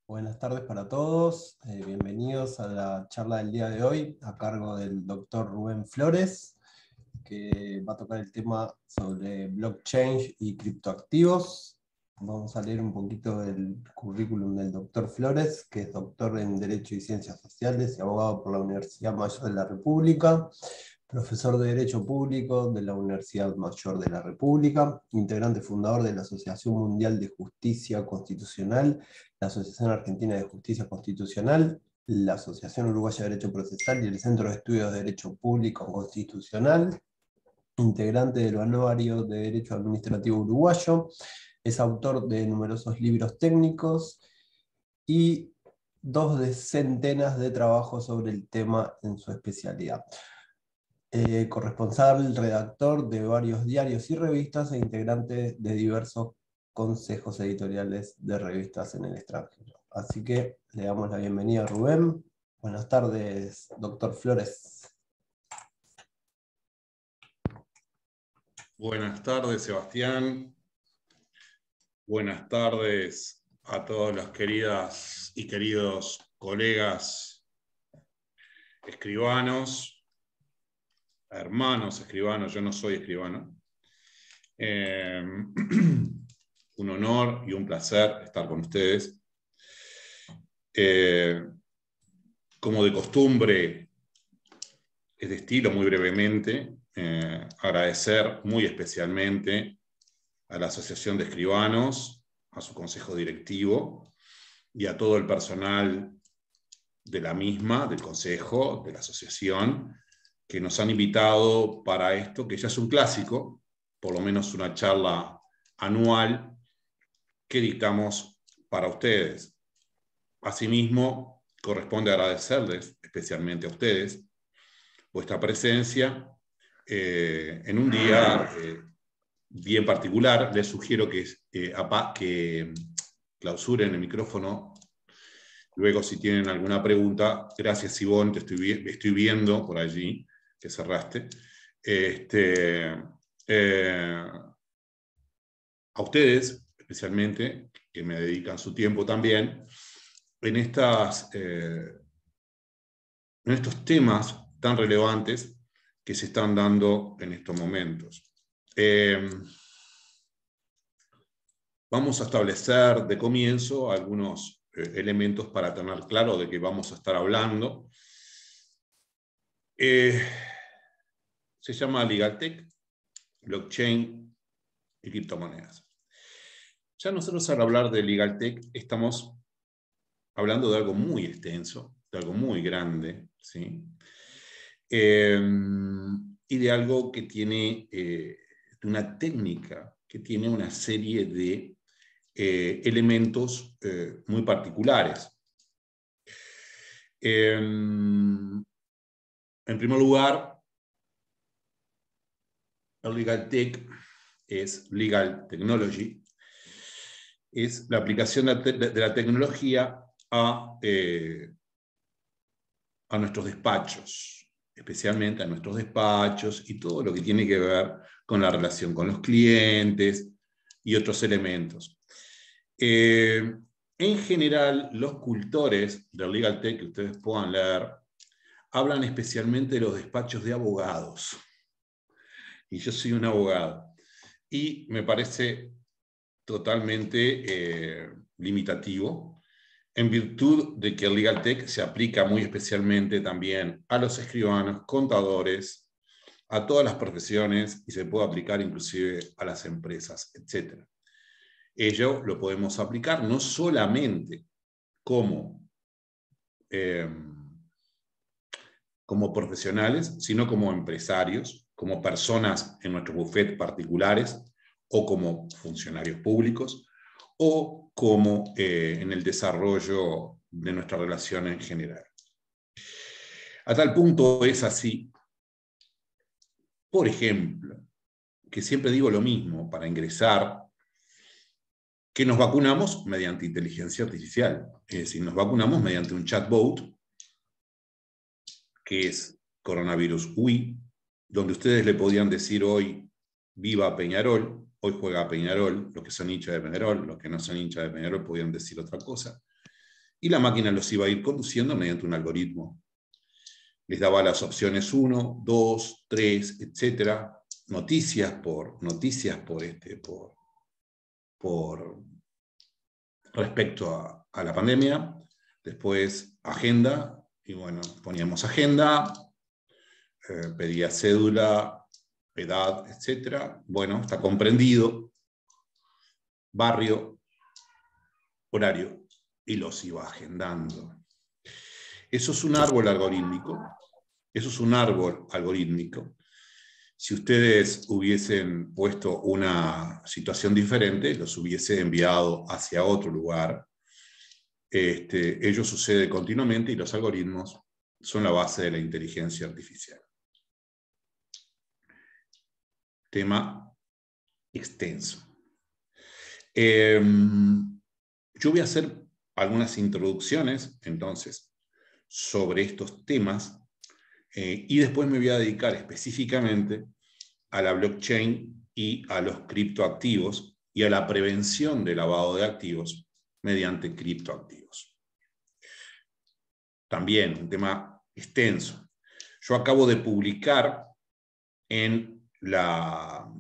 Buenas tardes para todos, bienvenidos a la charla del día de hoy a cargo del doctor Rubén Flores, que va a tocar el tema sobre blockchain y criptoactivos. Vamos a leer un poquito del currículum del doctor Flores, que es doctor en Derecho y Ciencias Sociales y abogado por la Universidad Mayor de la República, profesor de Derecho Público de la Universidad Mayor de la República, integrante fundador de la Asociación Mundial de Justicia Constitucional, la Asociación Argentina de Justicia Constitucional, la Asociación Uruguaya de Derecho Procesal y el Centro de Estudios de Derecho Público Constitucional, integrante del Anuario de Derecho Administrativo Uruguayo, es autor de numerosos libros técnicos y 2 centenas de trabajos sobre el tema en su especialidad. Corresponsal, redactor de varios diarios y revistas e integrante de diversos consejos editoriales de revistas en el extranjero. Así que le damos la bienvenida a Rubén. Buenas tardes, doctor Flores. Buenas tardes, Sebastián. Buenas tardes a todas las queridas y queridos colegas escribanos, hermanos escribanos. Yo no soy escribano. Un honor y un placer estar con ustedes. Como de costumbre, es de estilo, muy brevemente, agradecer muy especialmente a la Asociación de Escribanos, a su consejo directivo y a todo el personal de la misma, del consejo, de la asociación, que nos han invitado para esto, que ya es un clásico, por lo menos una charla anual que dictamos para ustedes. Asimismo, corresponde agradecerles especialmente a ustedes vuestra presencia en un día bien particular. Les sugiero que clausuren el micrófono. Luego, si tienen alguna pregunta, gracias, Ivonne, te estoy viendo por allí, que cerraste. A ustedes, especialmente, que me dedican su tiempo también, en estos temas tan relevantes que se están dando en estos momentos. Vamos a establecer de comienzo algunos elementos para tener claro de qué vamos a estar hablando. Se llama LegalTech, blockchain y criptomonedas. Ya nosotros al hablar de LegalTech estamos hablando de algo muy extenso, de algo muy grande, ¿sí? Y de algo que tiene una técnica, que tiene una serie de elementos muy particulares. En primer lugar, el LegalTech es Legal Technology, es la aplicación de la tecnología a nuestros despachos, especialmente a nuestros despachos y todo lo que tiene que ver con la relación con los clientes y otros elementos. En general, los cultores del LegalTech que ustedes puedan leer hablan especialmente de los despachos de abogados. Y yo soy un abogado. Y me parece totalmente limitativo, en virtud de que el LegalTech se aplica muy especialmente también a los escribanos, contadores, a todas las profesiones y se puede aplicar inclusive a las empresas, etc. Ello lo podemos aplicar no solamente como profesionales, sino como empresarios, como personas en nuestro bufete particulares, o como funcionarios públicos, o como en el desarrollo de nuestra relación en general. A tal punto es así, por ejemplo, que siempre digo lo mismo para ingresar, que nos vacunamos mediante inteligencia artificial. Es decir, nos vacunamos mediante un chatbot, que es Coronavirus UI, donde ustedes le podían decir hoy, viva Peñarol, hoy juega Peñarol, los que son hinchas de Peñarol, los que no son hinchas de Peñarol podían decir otra cosa. y la máquina los iba a ir conduciendo mediante un algoritmo. Les daba las opciones 1, 2, 3, etc. Noticias por respecto a la pandemia. Después agenda, y bueno, poníamos agenda, pedía cédula, edad, etc. Bueno, está comprendido, barrio, horario, y los iba agendando. Eso es un árbol algorítmico. Eso es un árbol algorítmico. Si ustedes hubiesen puesto una situación diferente, los hubiese enviado hacia otro lugar. Ello sucede continuamente y los algoritmos son la base de la inteligencia artificial. Tema extenso. Yo voy a hacer algunas introducciones, entonces, sobre estos temas, y después me voy a dedicar específicamente a la blockchain y a los criptoactivos y a la prevención de lavado de activos mediante criptoactivos. También un tema extenso. Yo acabo de publicar en la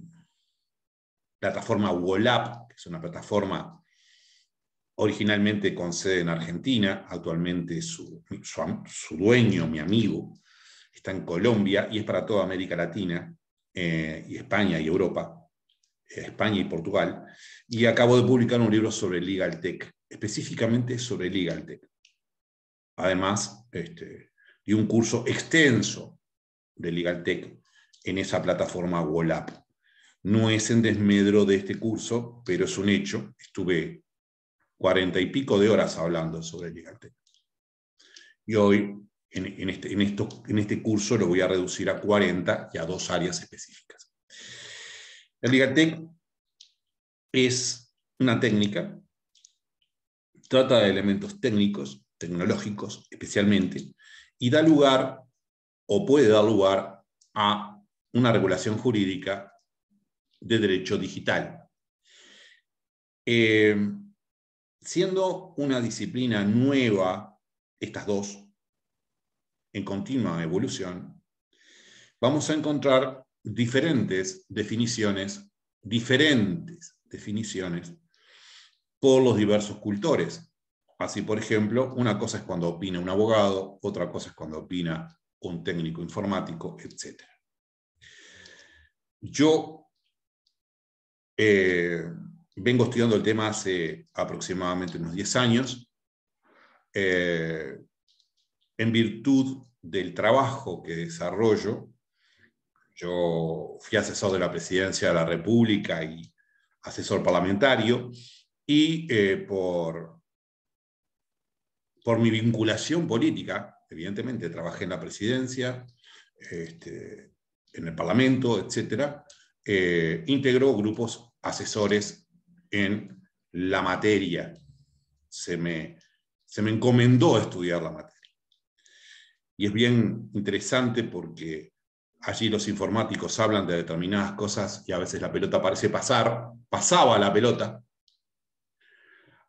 plataforma Wallap, que es una plataforma originalmente con sede en Argentina, actualmente su dueño, mi amigo, está en Colombia y es para toda América Latina, y España y Europa, España y Portugal, y acabo de publicar un libro sobre Legal Tech, específicamente sobre Legal Tech. Además, di un curso extenso de Legal Tech en esa plataforma Wallap. No es en desmedro de este curso, pero es un hecho. Estuve 40 y pico de horas hablando sobre Legal Tech. Y hoy, en este curso, lo voy a reducir a 40 y a 2 áreas específicas. El Legal Tech es una técnica, trata de elementos técnicos, tecnológicos especialmente, y da lugar, o puede dar lugar, a una regulación jurídica de derecho digital. Siendo una disciplina nueva, estas dos, en continua evolución, vamos a encontrar diferentes definiciones por los diversos cultores. Así, por ejemplo, una cosa es cuando opina un abogado, otra cosa es cuando opina un técnico informático, etc. Yo vengo estudiando el tema hace aproximadamente unos 10 años, en virtud del trabajo que desarrollo. Yo fui asesor de la Presidencia de la República y asesor parlamentario, y por mi vinculación política, evidentemente trabajé en la Presidencia, en el Parlamento, etc., integró grupos asesores en la materia. Se me encomendó estudiar la materia. Y es bien interesante porque allí los informáticos hablan de determinadas cosas y a veces la pelota parece pasaba la pelota,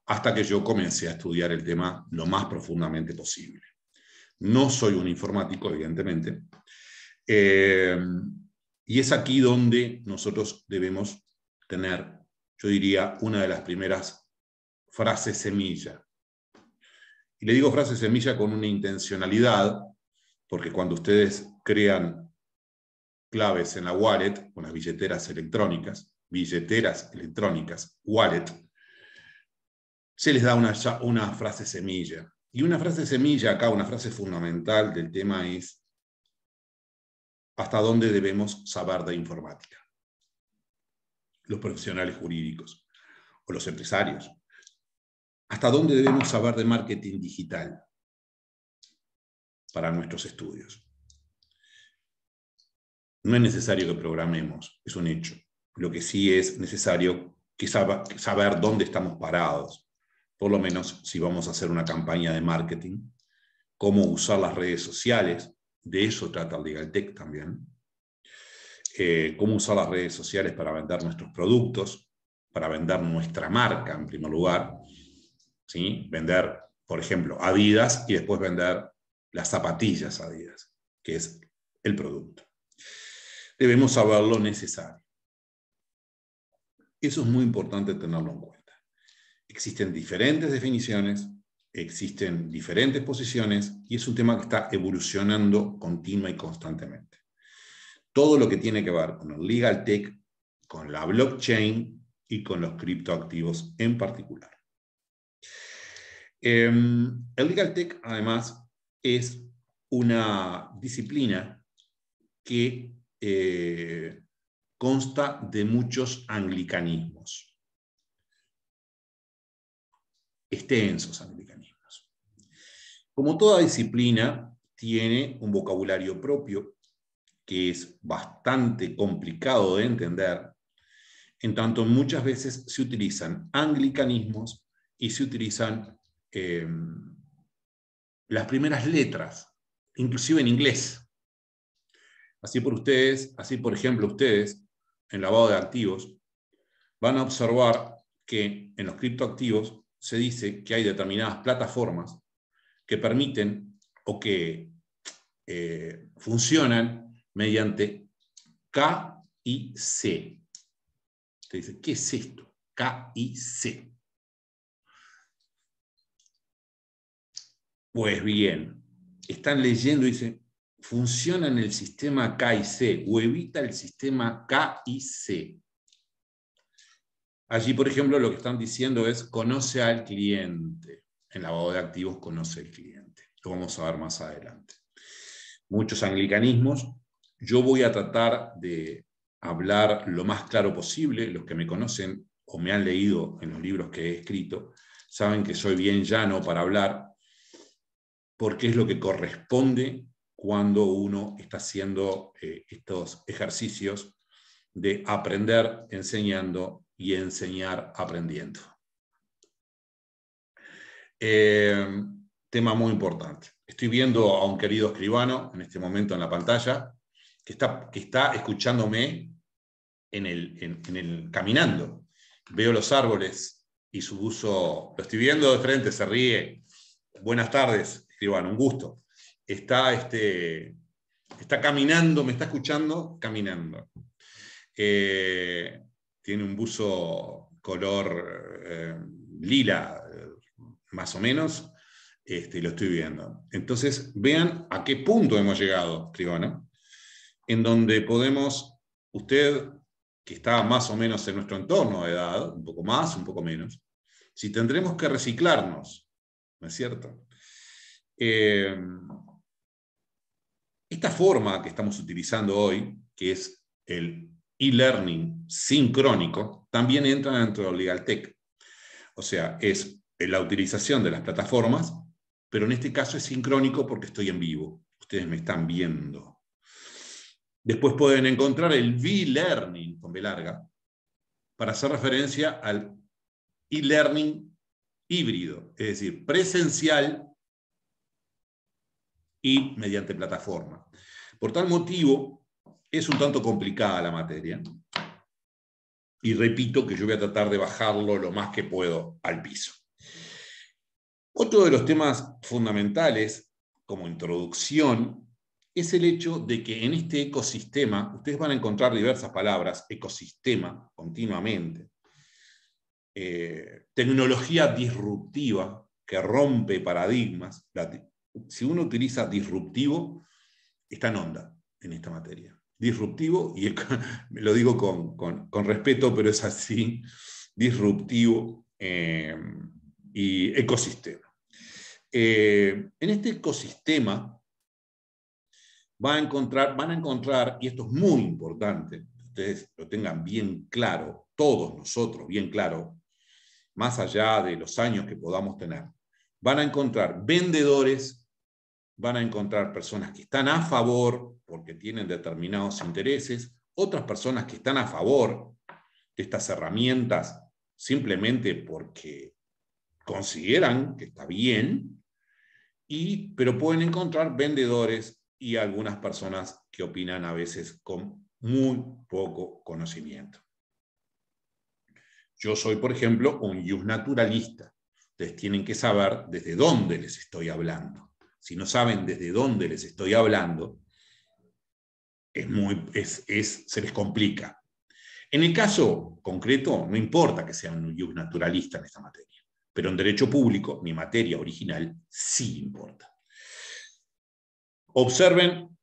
hasta que yo comencé a estudiar el tema lo más profundamente posible. No soy un informático, evidentemente, y es aquí donde nosotros debemos tener, yo diría, una de las primeras frases semilla. Y le digo frase semilla con una intencionalidad, porque cuando ustedes crean claves en la wallet, con las billeteras electrónicas, wallet, se les da una frase semilla. Y una frase semilla acá, una frase fundamental del tema es hasta dónde debemos saber de informática. Los profesionales jurídicos o los empresarios. ¿Hasta dónde debemos saber de marketing digital para nuestros estudios? No es necesario que programemos, es un hecho. Lo que sí es necesario es saber dónde estamos parados. Por lo menos si vamos a hacer una campaña de marketing, cómo usar las redes sociales, de eso trata el Legal Tech también. Cómo usar las redes sociales para vender nuestros productos, para vender nuestra marca en primer lugar, ¿sí? Vender por ejemplo, Adidas, y después vender las zapatillas Adidas, que es el producto. Debemos saber lo necesario. Eso es muy importante tenerlo en cuenta. Existen diferentes definiciones, existen diferentes posiciones, y es un tema que está evolucionando continua y constantemente. Todo lo que tiene que ver con el legal tech, con la blockchain y con los criptoactivos en particular. El legal tech, además, es una disciplina que consta de muchos anglicanismos, extensos anglicanismos. Como toda disciplina, tiene un vocabulario propio que es bastante complicado de entender, en tanto muchas veces se utilizan anglicanismos y se utilizan las primeras letras, inclusive en inglés. Así por ejemplo, ustedes, en lavado de activos, van a observar que en los criptoactivos se dice que hay determinadas plataformas que permiten o que funcionan mediante K y C. Usted dice, ¿qué es esto? K y C. Pues bien, están leyendo y dicen, funciona en el sistema K y C o evita el sistema K y C. Allí, por ejemplo, lo que están diciendo es conoce al cliente. En lavado de activos conoce al cliente. Lo vamos a ver más adelante. Muchos anglicanismos. Yo voy a tratar de hablar lo más claro posible. Los que me conocen o me han leído en los libros que he escrito saben que soy bien llano para hablar, porque es lo que corresponde cuando uno está haciendo estos ejercicios de aprender enseñando y enseñar aprendiendo. Tema muy importante. Estoy viendo a un querido escribano en este momento en la pantalla que está escuchándome caminando. Veo los árboles y su buzo, lo estoy viendo de frente, se ríe. Buenas tardes, escribano, un gusto. Está caminando, me está escuchando caminando. Tiene un buzo color lila, más o menos, y lo estoy viendo. Entonces, vean a qué punto hemos llegado, escribano, en donde podemos, usted, que está más o menos en nuestro entorno de edad, un poco más, un poco menos, si tendremos que reciclarnos, ¿no es cierto? Esta forma que estamos utilizando hoy, que es el e-learning sincrónico, también entra dentro del legal tech. O sea, es la utilización de las plataformas, pero en este caso es sincrónico porque estoy en vivo. Ustedes me están viendo. Después pueden encontrar el v-learning, con B larga, para hacer referencia al e-learning híbrido, es decir, presencial y mediante plataforma. Por tal motivo, es un tanto complicada la materia. Y repito que yo voy a tratar de bajarlo lo más que puedo al piso. Otro de los temas fundamentales, como introducción, es el hecho de que en este ecosistema, ustedes van a encontrar diversas palabras, ecosistema, continuamente. Tecnología disruptiva, que rompe paradigmas. Si uno utiliza disruptivo, está en onda en esta materia. Disruptivo, y lo digo con respeto, pero es así, disruptivo y ecosistema. En este ecosistema van a encontrar, y esto es muy importante, que ustedes lo tengan bien claro, todos nosotros bien claro, más allá de los años que podamos tener, van a encontrar vendedores, van a encontrar personas que están a favor porque tienen determinados intereses, otras personas que están a favor de estas herramientas simplemente porque consideran que está bien, pero pueden encontrar vendedores y algunas personas que opinan a veces con muy poco conocimiento. Yo soy, por ejemplo, un iusnaturalista. Ustedes tienen que saber desde dónde les estoy hablando. Si no saben desde dónde les estoy hablando, se les complica. En el caso concreto, no importa que sea un ius naturalista en esta materia, pero en derecho público, mi materia original, sí importa. Observen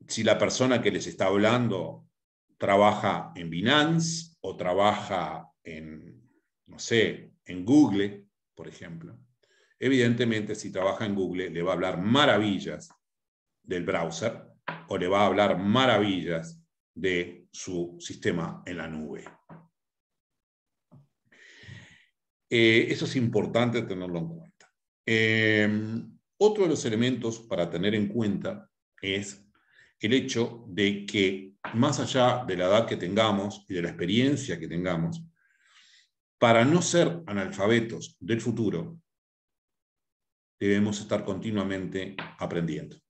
si la persona que les está hablando trabaja en Binance o trabaja en, no sé, en Google, por ejemplo. Evidentemente, si trabaja en Google, le va a hablar maravillas del browser o le va a hablar maravillas de su sistema en la nube. Eso es importante tenerlo en cuenta. Otro de los elementos para tener en cuenta es el hecho de que, más allá de la edad que tengamos y de la experiencia que tengamos, para no ser analfabetos del futuro, debemos estar continuamente aprendiendo.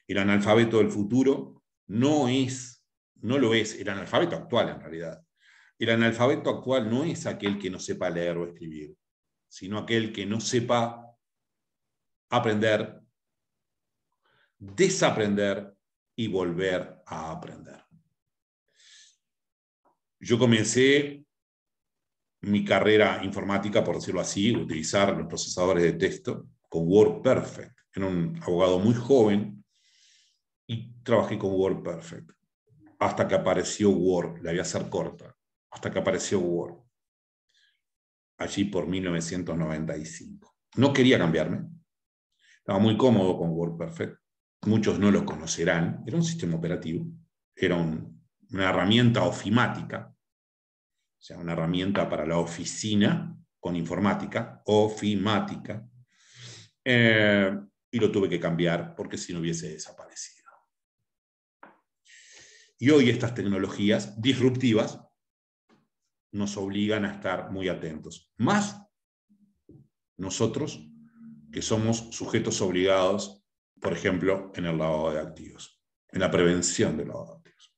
El analfabeto del futuro no lo es el analfabeto actual en realidad. El analfabeto actual no es aquel que no sepa leer o escribir, sino aquel que no sepa aprender, desaprender y volver a aprender. Yo comencé mi carrera informática, por decirlo así, utilizar los procesadores de texto con WordPerfect. Era un abogado muy joven y trabajé con WordPerfect hasta que apareció Word. La voy a hacer corta. Hasta que apareció Word. Allí por 1995. No quería cambiarme. Estaba muy cómodo con WordPerfect. Muchos no lo conocerán. Era un sistema operativo. Era una herramienta ofimática. O sea, una herramienta para la oficina con informática. Ofimática. Y lo tuve que cambiar porque si no hubiese desaparecido. Y hoy estas tecnologías disruptivas nos obligan a estar muy atentos. Más nosotros, que somos sujetos obligados, por ejemplo, en el lavado de activos, en la prevención del lavado de activos.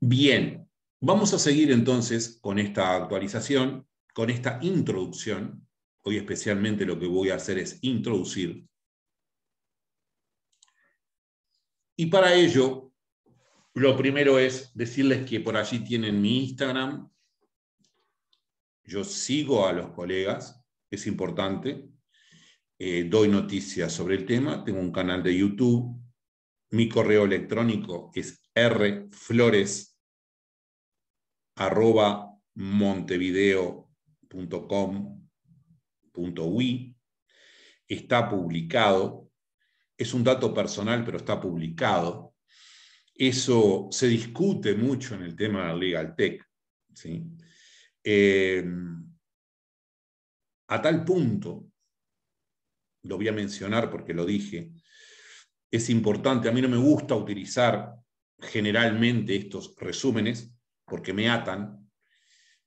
Bien, vamos a seguir entonces con esta actualización, con esta introducción. Hoy especialmente lo que voy a hacer es introducir. Y para ello, lo primero es decirles que por allí tienen mi Instagram. Yo sigo a los colegas, es importante. Doy noticias sobre el tema. Tengo un canal de YouTube. Mi correo electrónico es rflores@montevideo.com.uy. Está publicado. Es un dato personal, pero está publicado. Eso se discute mucho en el tema del Legal Tech, ¿sí? A tal punto, lo voy a mencionar porque lo dije, es importante, a mí no me gusta utilizar generalmente estos resúmenes porque me atan,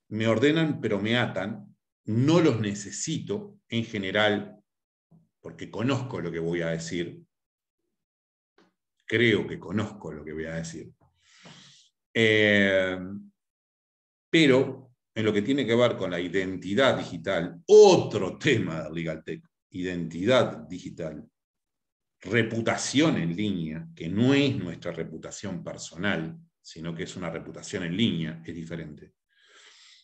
me ordenan pero me atan, no los necesito en general porque conozco lo que voy a decir, creo que conozco lo que voy a decir, pero en lo que tiene que ver con la identidad digital, otro tema del Legal Tech, identidad digital, reputación en línea, que no es nuestra reputación personal, sino que es una reputación en línea, es diferente.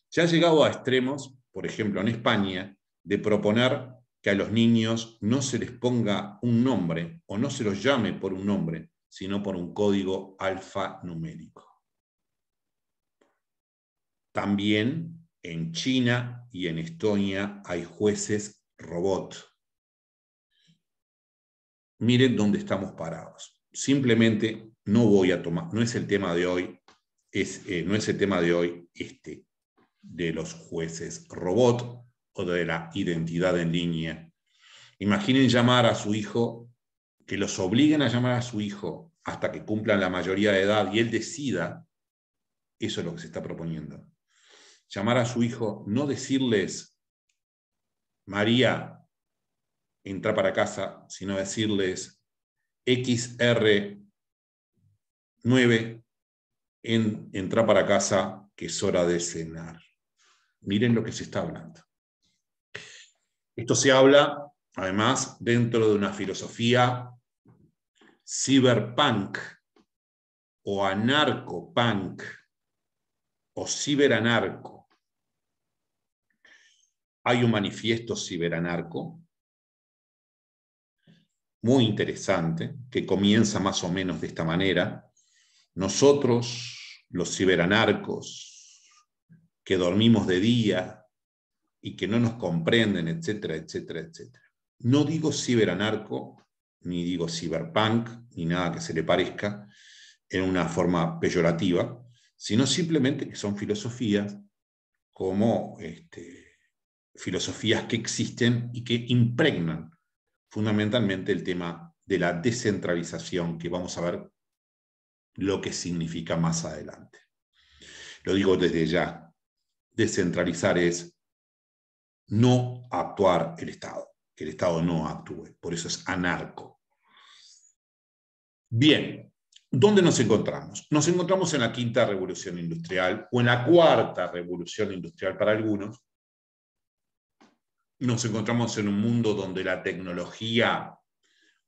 Se ha llegado a extremos, por ejemplo en España, de proponer que a los niños no se les ponga un nombre o no se los llame por un nombre, sino por un código alfanumérico. También en China y en Estonia hay jueces robot. Miren dónde estamos parados. Simplemente no voy a tomar, no es el tema de hoy, no es el tema de hoy de los jueces robot o de la identidad en línea. Imaginen llamar a su hijo, que los obliguen a llamar a su hijo hasta que cumplan la mayoría de edad y él decida. Eso es lo que se está proponiendo. Llamar a su hijo, no decirles, María, entra para casa, sino decirles, XR9, entra para casa, que es hora de cenar. Miren lo que se está hablando. Esto se habla, además, dentro de una filosofía cyberpunk o anarcopunk o ciberanarco. Hay un manifiesto ciberanarco muy interesante que comienza más o menos de esta manera. Nosotros, los ciberanarcos, que dormimos de día y que no nos comprenden, etcétera, etcétera, etcétera. No digo ciberanarco, ni digo cyberpunk, ni nada que se le parezca en una forma peyorativa, sino simplemente que son filosofías como filosofías que existen y que impregnan fundamentalmente el tema de la descentralización, que vamos a ver lo que significa más adelante. Lo digo desde ya. Descentralizar es no actuar el Estado, que el Estado no actúe. Por eso es anarco. Bien, ¿dónde nos encontramos? Nos encontramos en la quinta revolución industrial o en la cuarta revolución industrial para algunos. Nos encontramos en un mundo donde la tecnología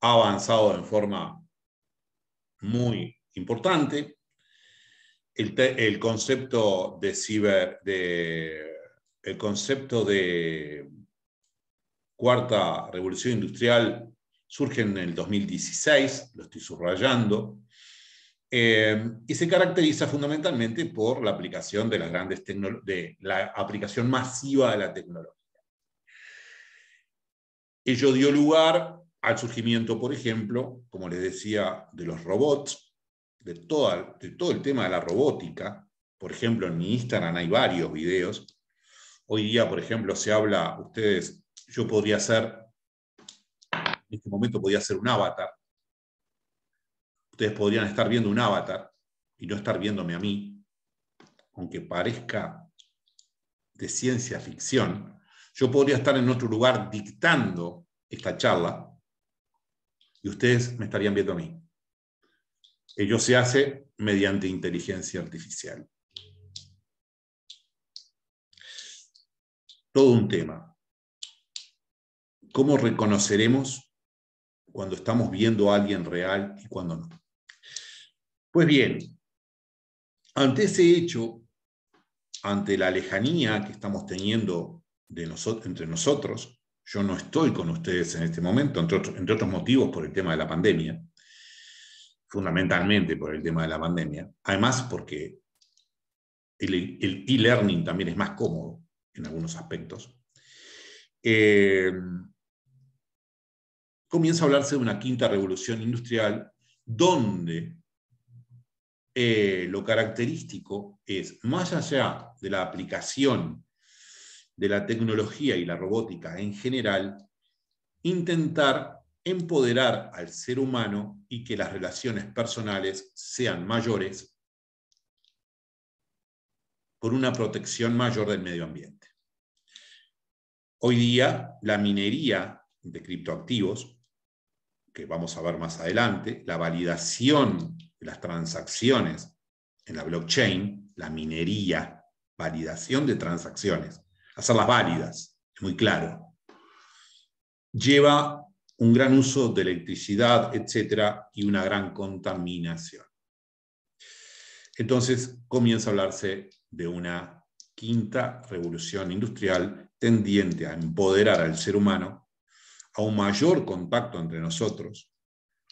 ha avanzado en forma muy importante. El concepto de cuarta revolución industrial surge en el 2016, lo estoy subrayando, y se caracteriza fundamentalmente por la aplicación de las grandes la aplicación masiva de la tecnología. Ello dio lugar al surgimiento, por ejemplo, como les decía, de los robots, de todo el tema de la robótica. Por ejemplo, en mi Instagram hay varios videos. Hoy día, por ejemplo, se habla, yo podría hacer, en este momento podría hacer un avatar. Ustedes podrían estar viendo un avatar y no estar viéndome a mí, aunque parezca de ciencia ficción. Yo podría estar en otro lugar dictando esta charla y ustedes me estarían viendo a mí. Ello se hace mediante inteligencia artificial. Todo un tema. ¿Cómo reconoceremos cuando estamos viendo a alguien real y cuando no? Pues bien, ante ese hecho, ante la lejanía que estamos teniendo entre nosotros, yo no estoy con ustedes en este momento, entre otros motivos por el tema de la pandemia, fundamentalmente por el tema de la pandemia, además porque el e-learning también es más cómodo en algunos aspectos, comienza a hablarse de una quinta revolución industrial donde lo característico es, más allá de la aplicación de la tecnología y la robótica en general, intentar empoderar al ser humano y que las relaciones personales sean mayores por una protección mayor del medio ambiente. Hoy día, la minería de criptoactivos, que vamos a ver más adelante, la validación de las transacciones en la blockchain, la minería, validación de transacciones, hacerlas válidas, es muy claro, lleva un gran uso de electricidad, etcétera, y una gran contaminación. Entonces comienza a hablarse de una quinta revolución industrial tendiente a empoderar al ser humano, a un mayor contacto entre nosotros,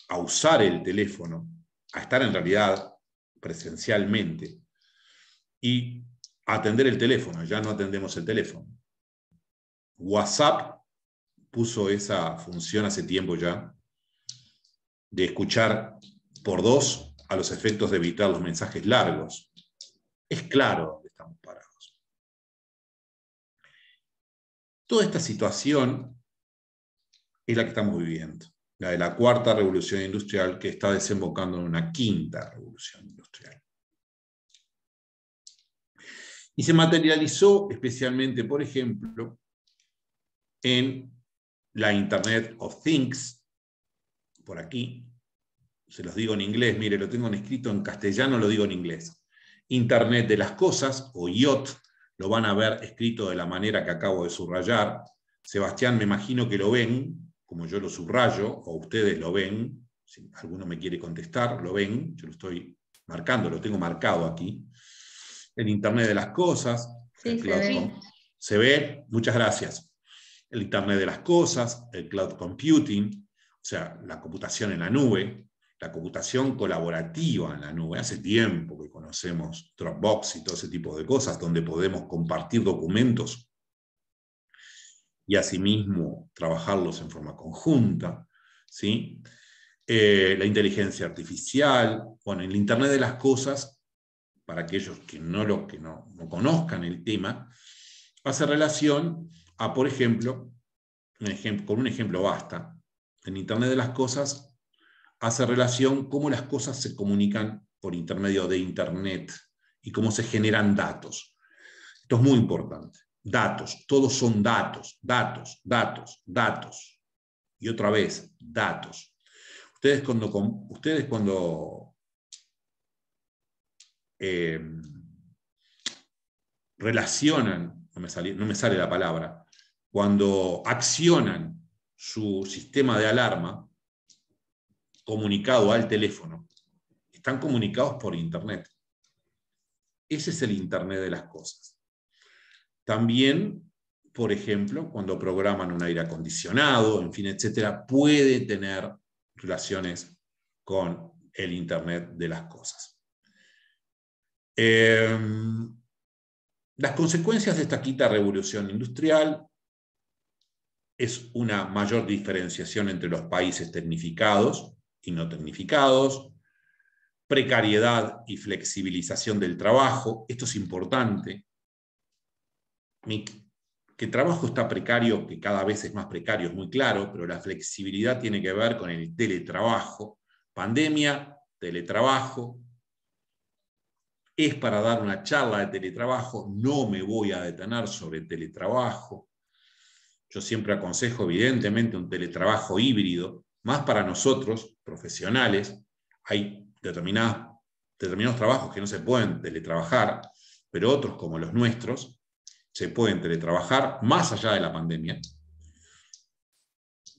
a usar el teléfono, a estar en realidad presencialmente y a atender el teléfono. Ya no atendemos el teléfono. WhatsApp puso esa función hace tiempo ya de escuchar por dos a los efectos de evitar los mensajes largos. Es claro dónde estamos parados. Toda esta situación es la que estamos viviendo, la de la cuarta revolución industrial que está desembocando en una quinta revolución industrial. Y se materializó especialmente, por ejemplo, en la Internet of Things, por aquí, se los digo en inglés, mire, lo tengo escrito en castellano, lo digo en inglés. Internet de las cosas, o IoT, lo van a ver escrito de la manera que acabo de subrayar. Sebastián, me imagino que lo ven, como yo lo subrayo, o ustedes lo ven. Si alguno me quiere contestar, lo ven, yo lo estoy marcando, lo tengo marcado aquí. El Internet de las cosas. Sí, se ve. ¿Se ve? Muchas gracias. El Internet de las cosas, el cloud computing, o sea, la computación en la nube, la computación colaborativa en la nube. Hace tiempo que conocemos Dropbox y todo ese tipo de cosas, donde podemos compartir documentos y asimismo trabajarlos en forma conjunta, ¿sí? La inteligencia artificial, bueno, el Internet de las cosas, para aquellos que no conozcan el tema, hace relación a, por ejemplo, con un ejemplo basta, en Internet de las cosas hace relación cómo las cosas se comunican por intermedio de Internet y cómo se generan datos. Esto es muy importante. Datos, todos son datos, datos, datos, datos. Y otra vez, datos. Ustedes cuando relacionan, no me sale la palabra, cuando accionan su sistema de alarma comunicado al teléfono, están comunicados por Internet. Ese es el Internet de las cosas. También, por ejemplo, cuando programan un aire acondicionado, en fin, etcétera, puede tener relaciones con el Internet de las cosas. Las consecuencias de esta quinta revolución industrial es una mayor diferenciación entre los países tecnificados y no tecnificados, precariedad y flexibilización del trabajo. Esto es importante. Que el trabajo está precario, que cada vez es más precario, es muy claro, pero la flexibilidad tiene que ver con el teletrabajo. Pandemia, teletrabajo. Es para dar una charla de teletrabajo, no me voy a detener sobre teletrabajo. Yo siempre aconsejo, evidentemente, un teletrabajo híbrido, más para nosotros, profesionales. Hay determinados trabajos que no se pueden teletrabajar, pero otros, como los nuestros, se pueden teletrabajar más allá de la pandemia.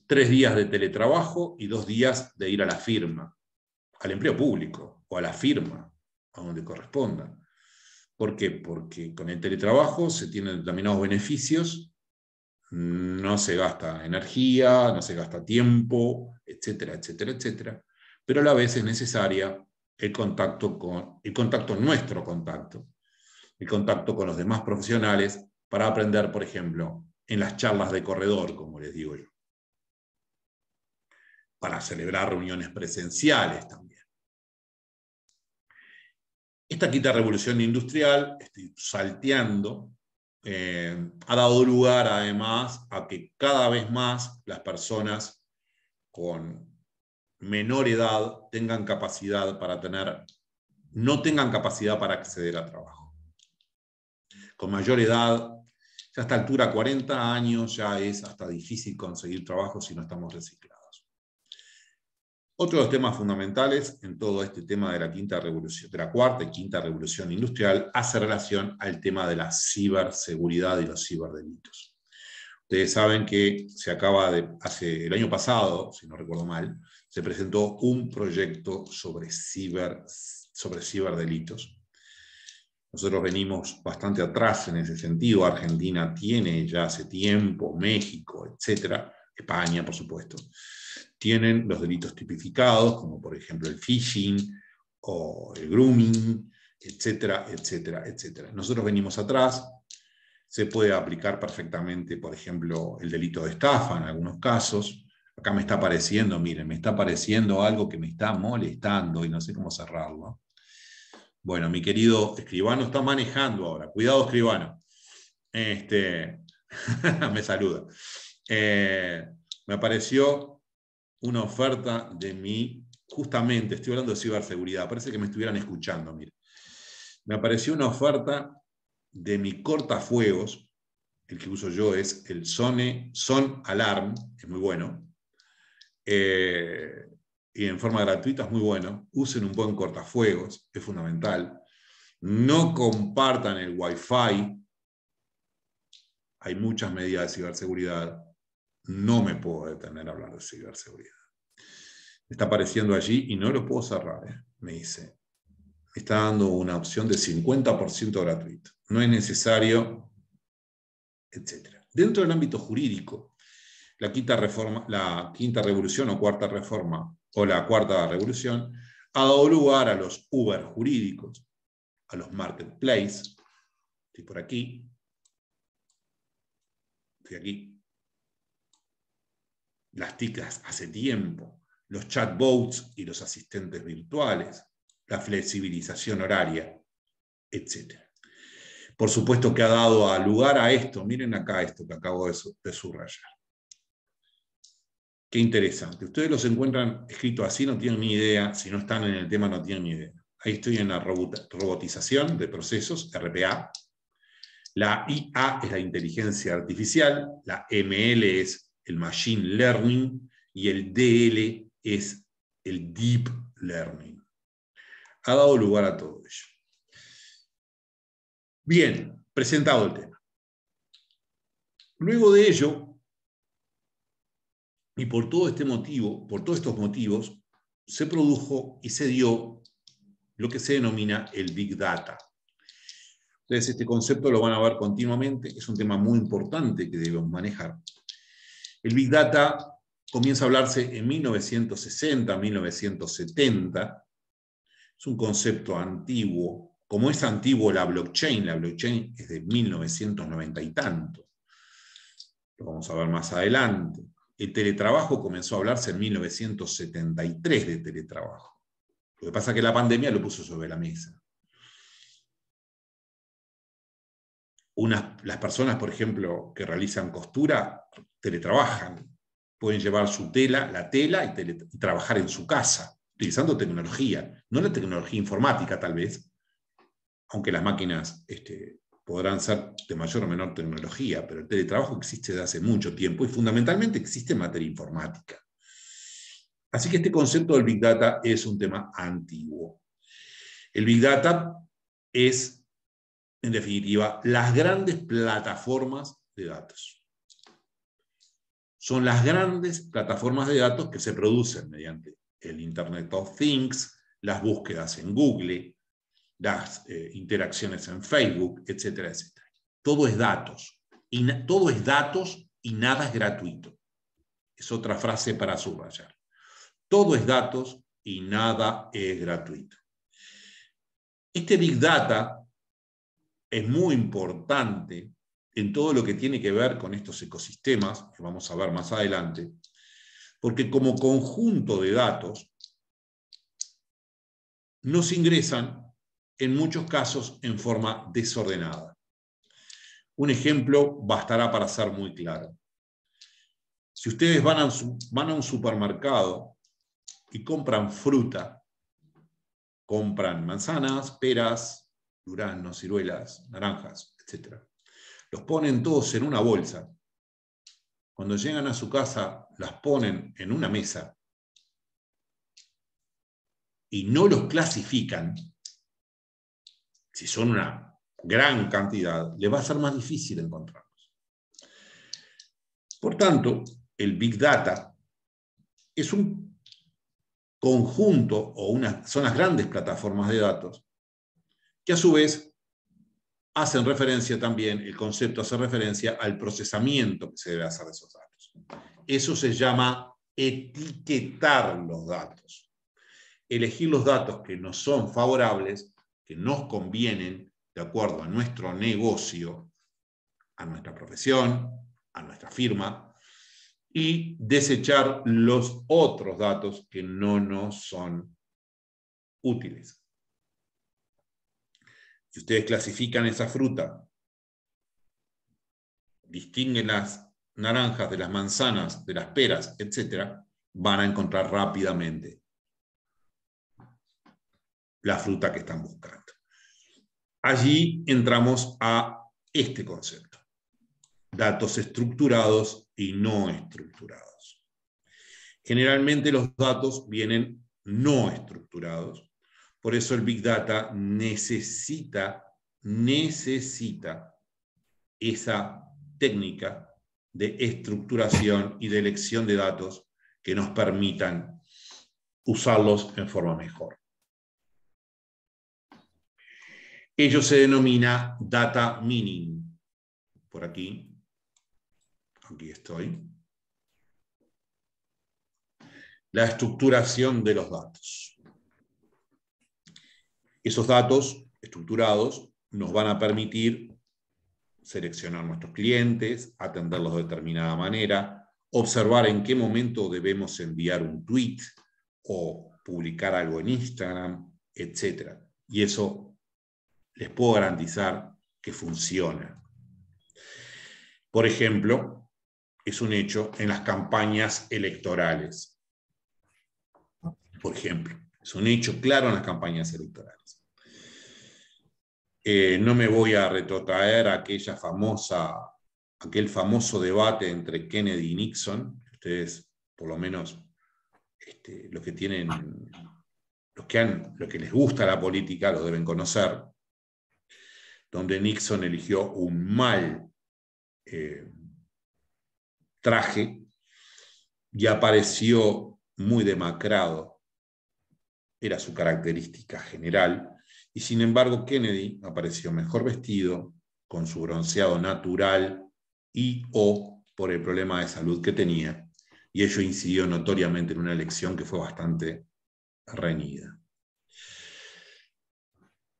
3 días de teletrabajo y 2 días de ir a la firma, al empleo público o a la firma, a donde corresponda. ¿Por qué? Porque con el teletrabajo se tienen determinados beneficios, no se gasta energía, no se gasta tiempo, etcétera, etcétera, etcétera, pero a la vez es necesaria el contacto con los demás profesionales para aprender, por ejemplo, en las charlas de corredor, como les digo yo, para celebrar reuniones presenciales también. Esta quinta revolución industrial, estoy salteando, ha dado lugar además a que cada vez más las personas con menor edad no tengan capacidad para acceder a trabajo. Con mayor edad, ya a esta altura, 40 años, ya es hasta difícil conseguir trabajo si no estamos reciclados. Otro de los temas fundamentales en todo este tema de la cuarta y quinta revolución industrial hace relación al tema de la ciberseguridad y los ciberdelitos. Ustedes saben que el año pasado, si no recuerdo mal, se presentó un proyecto sobre ciberdelitos. Nosotros venimos bastante atrás en ese sentido. Argentina tiene ya hace tiempo, México, etcétera, España, por supuesto, tienen los delitos tipificados, como por ejemplo el phishing o el grooming, etcétera, etcétera, etcétera. Nosotros venimos atrás. Se puede aplicar perfectamente, por ejemplo, el delito de estafa en algunos casos. Acá me está apareciendo, miren, me está apareciendo algo que me está molestando y no sé cómo cerrarlo. Bueno, mi querido escribano está manejando ahora. Cuidado, escribano. Me saluda. Me apareció una oferta justamente, estoy hablando de ciberseguridad, parece que me estuvieran escuchando, mire. Me apareció una oferta de mi cortafuegos, el que uso yo es el Son Alarm, es muy bueno, y en forma gratuita es muy bueno. Usen un buen cortafuegos, es fundamental. No compartan el Wi-Fi, hay muchas medidas de ciberseguridad, no me puedo detener a hablar de ciberseguridad. Me está apareciendo allí y no lo puedo cerrar, me dice. Me está dando una opción de 50% gratuito. No es necesario, etc. Dentro del ámbito jurídico, la quinta revolución o cuarta reforma, o la cuarta revolución, ha dado lugar a los Uber jurídicos, a los marketplaces. Estoy por aquí. Estoy aquí. Las TICs hace tiempo, los chatbots y los asistentes virtuales, la flexibilización horaria, etc. Por supuesto que ha dado lugar a esto. Miren acá esto que acabo de subrayar. Qué interesante. Ustedes los encuentran escritos así, no tienen ni idea. Si no están en el tema, no tienen ni idea. Ahí estoy en la robotización de procesos, RPA. La IA es la inteligencia artificial, la ML es el machine learning y el DL es el deep learning. Ha dado lugar a todo ello. Bien, presentado el tema. Luego de ello, y por todo este motivo, por todos estos motivos, se produjo y se dio lo que se denomina el Big Data. Entonces, este concepto lo van a ver continuamente, es un tema muy importante que debemos manejar. El Big Data comienza a hablarse en 1960, 1970. Es un concepto antiguo. Como es antiguo la blockchain es de 1990 y tanto. Lo vamos a ver más adelante. El teletrabajo comenzó a hablarse en 1973 de teletrabajo. Lo que pasa es que la pandemia lo puso sobre la mesa. Las personas, por ejemplo, que realizan costura, teletrabajan. Pueden llevar su tela, la tela, y trabajar en su casa, utilizando tecnología. No la tecnología informática, tal vez, aunque las máquinas podrán ser de mayor o menor tecnología, pero el teletrabajo existe desde hace mucho tiempo y fundamentalmente existe en materia informática. Así que este concepto del Big Data es un tema antiguo. El Big Data es, en definitiva, las grandes plataformas de datos. Son las grandes plataformas de datos que se producen mediante el Internet of Things, las búsquedas en Google, las interacciones en Facebook, etcétera, etcétera. Todo es datos. Todo es datos y nada es gratuito. Es otra frase para subrayar. Todo es datos y nada es gratuito. Este Big Data es muy importante en todo lo que tiene que ver con estos ecosistemas, que vamos a ver más adelante, porque como conjunto de datos nos ingresan en muchos casos en forma desordenada. Un ejemplo bastará para ser muy claro. Si ustedes van a un supermercado y compran fruta, compran manzanas, peras, duraznos, ciruelas, naranjas, etc. Los ponen todos en una bolsa. Cuando llegan a su casa, las ponen en una mesa y no los clasifican. Si son una gran cantidad, les va a ser más difícil encontrarlos. Por tanto, el Big Data es un conjunto son las grandes plataformas de datos que a su vez hacen referencia también, el concepto hace referencia al procesamiento que se debe hacer de esos datos. Eso se llama etiquetar los datos. Elegir los datos que nos son favorables, que nos convienen de acuerdo a nuestro negocio, a nuestra profesión, a nuestra firma, y desechar los otros datos que no nos son útiles. Si ustedes clasifican esa fruta, distinguen las naranjas de las manzanas, de las peras, etc., van a encontrar rápidamente la fruta que están buscando. Allí entramos a este concepto: datos estructurados y no estructurados. Generalmente los datos vienen no estructurados, por eso el Big Data necesita esa técnica de estructuración y de elección de datos que nos permitan usarlos en forma mejor. Ello se denomina data mining. Por aquí estoy. La estructuración de los datos. Esos datos estructurados nos van a permitir seleccionar nuestros clientes, atenderlos de determinada manera, observar en qué momento debemos enviar un tweet o publicar algo en Instagram, etc. Y eso les puedo garantizar que funciona. Por ejemplo, es un hecho en las campañas electorales. Por ejemplo, es un hecho claro en las campañas electorales. No me voy a retrotraer a aquel famoso debate entre Kennedy y Nixon. Ustedes, por lo menos, los que les gusta la política lo deben conocer, donde Nixon eligió un mal traje y apareció muy demacrado. Era su característica general. Y sin embargo, Kennedy apareció mejor vestido, con su bronceado natural o por el problema de salud que tenía. Y ello incidió notoriamente en una elección que fue bastante reñida.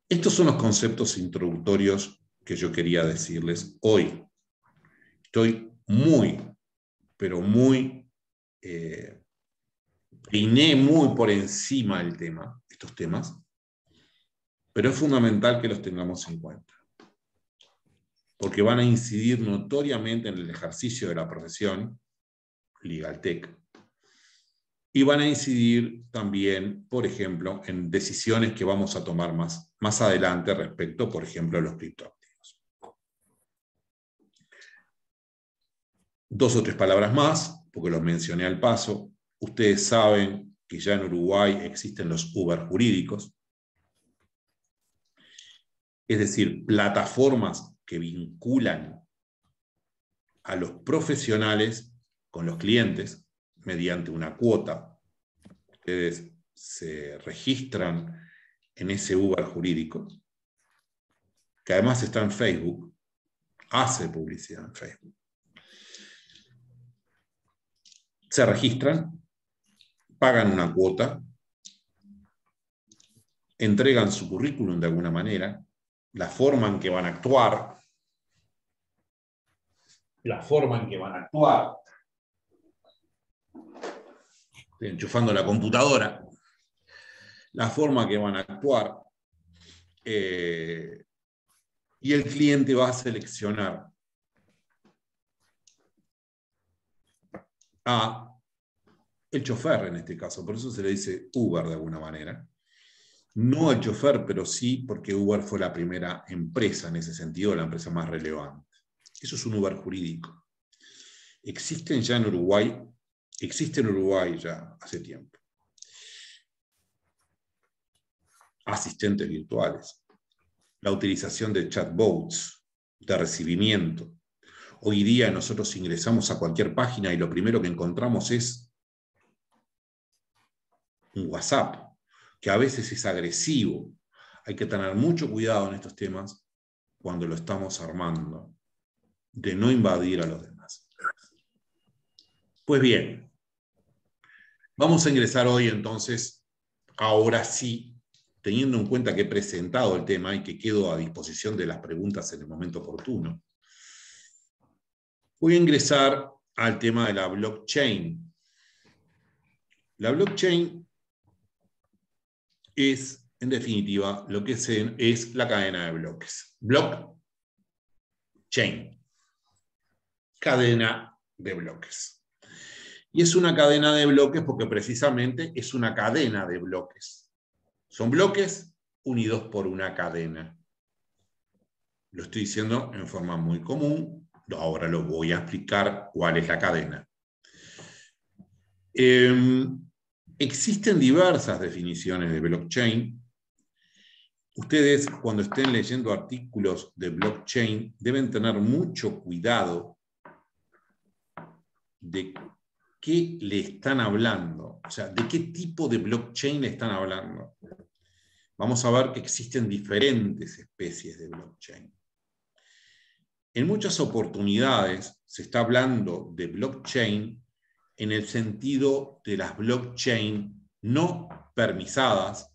Estos son los conceptos introductorios que yo quería decirles hoy. Estoy pero muy, peiné muy por encima estos temas, pero es fundamental que los tengamos en cuenta, porque van a incidir notoriamente en el ejercicio de la profesión, LegalTech, y van a incidir también, por ejemplo, en decisiones que vamos a tomar más adelante respecto, por ejemplo, a los criptoactivos. 2 o 3 palabras más, porque los mencioné al paso. Ustedes saben que ya en Uruguay existen los Uber jurídicos, es decir, plataformas que vinculan a los profesionales con los clientes mediante una cuota. Ustedes se registran en ese Uber jurídico, que además está en Facebook, hace publicidad en Facebook. Se registran, pagan una cuota, entregan su currículum de alguna manera, la forma en que van a actuar, estoy enchufando la computadora, la forma que van a actuar, y el cliente va a seleccionar a el chofer en este caso, por eso se le dice Uber de alguna manera. No el chofer, pero sí porque Uber fue la primera empresa en ese sentido, la empresa más relevante. Eso es un Uber jurídico. Existe en Uruguay ya hace tiempo asistentes virtuales, la utilización de chatbots, de recibimiento. Hoy día nosotros ingresamos a cualquier página y lo primero que encontramos es un WhatsApp, que a veces es agresivo. Hay que tener mucho cuidado en estos temas cuando lo estamos armando, de no invadir a los demás. Pues bien, vamos a ingresar hoy entonces, ahora sí, teniendo en cuenta que he presentado el tema y que quedo a disposición de las preguntas en el momento oportuno, voy a ingresar al tema de la blockchain. La blockchain es, en definitiva, lo que es la cadena de bloques. Blockchain. Cadena de bloques. Y es una cadena de bloques porque precisamente es una cadena de bloques. Son bloques unidos por una cadena. Lo estoy diciendo en forma muy común. Ahora lo voy a explicar cuál es la cadena. Existen diversas definiciones de blockchain ustedes cuando estén leyendo artículos de blockchain deben tener mucho cuidado de qué le están hablando, o sea, de qué tipo de blockchain le están hablando. Vamos a ver que existen diferentes especies de blockchain. En muchas oportunidades se está hablando de blockchain en el sentido de las blockchain no permisadas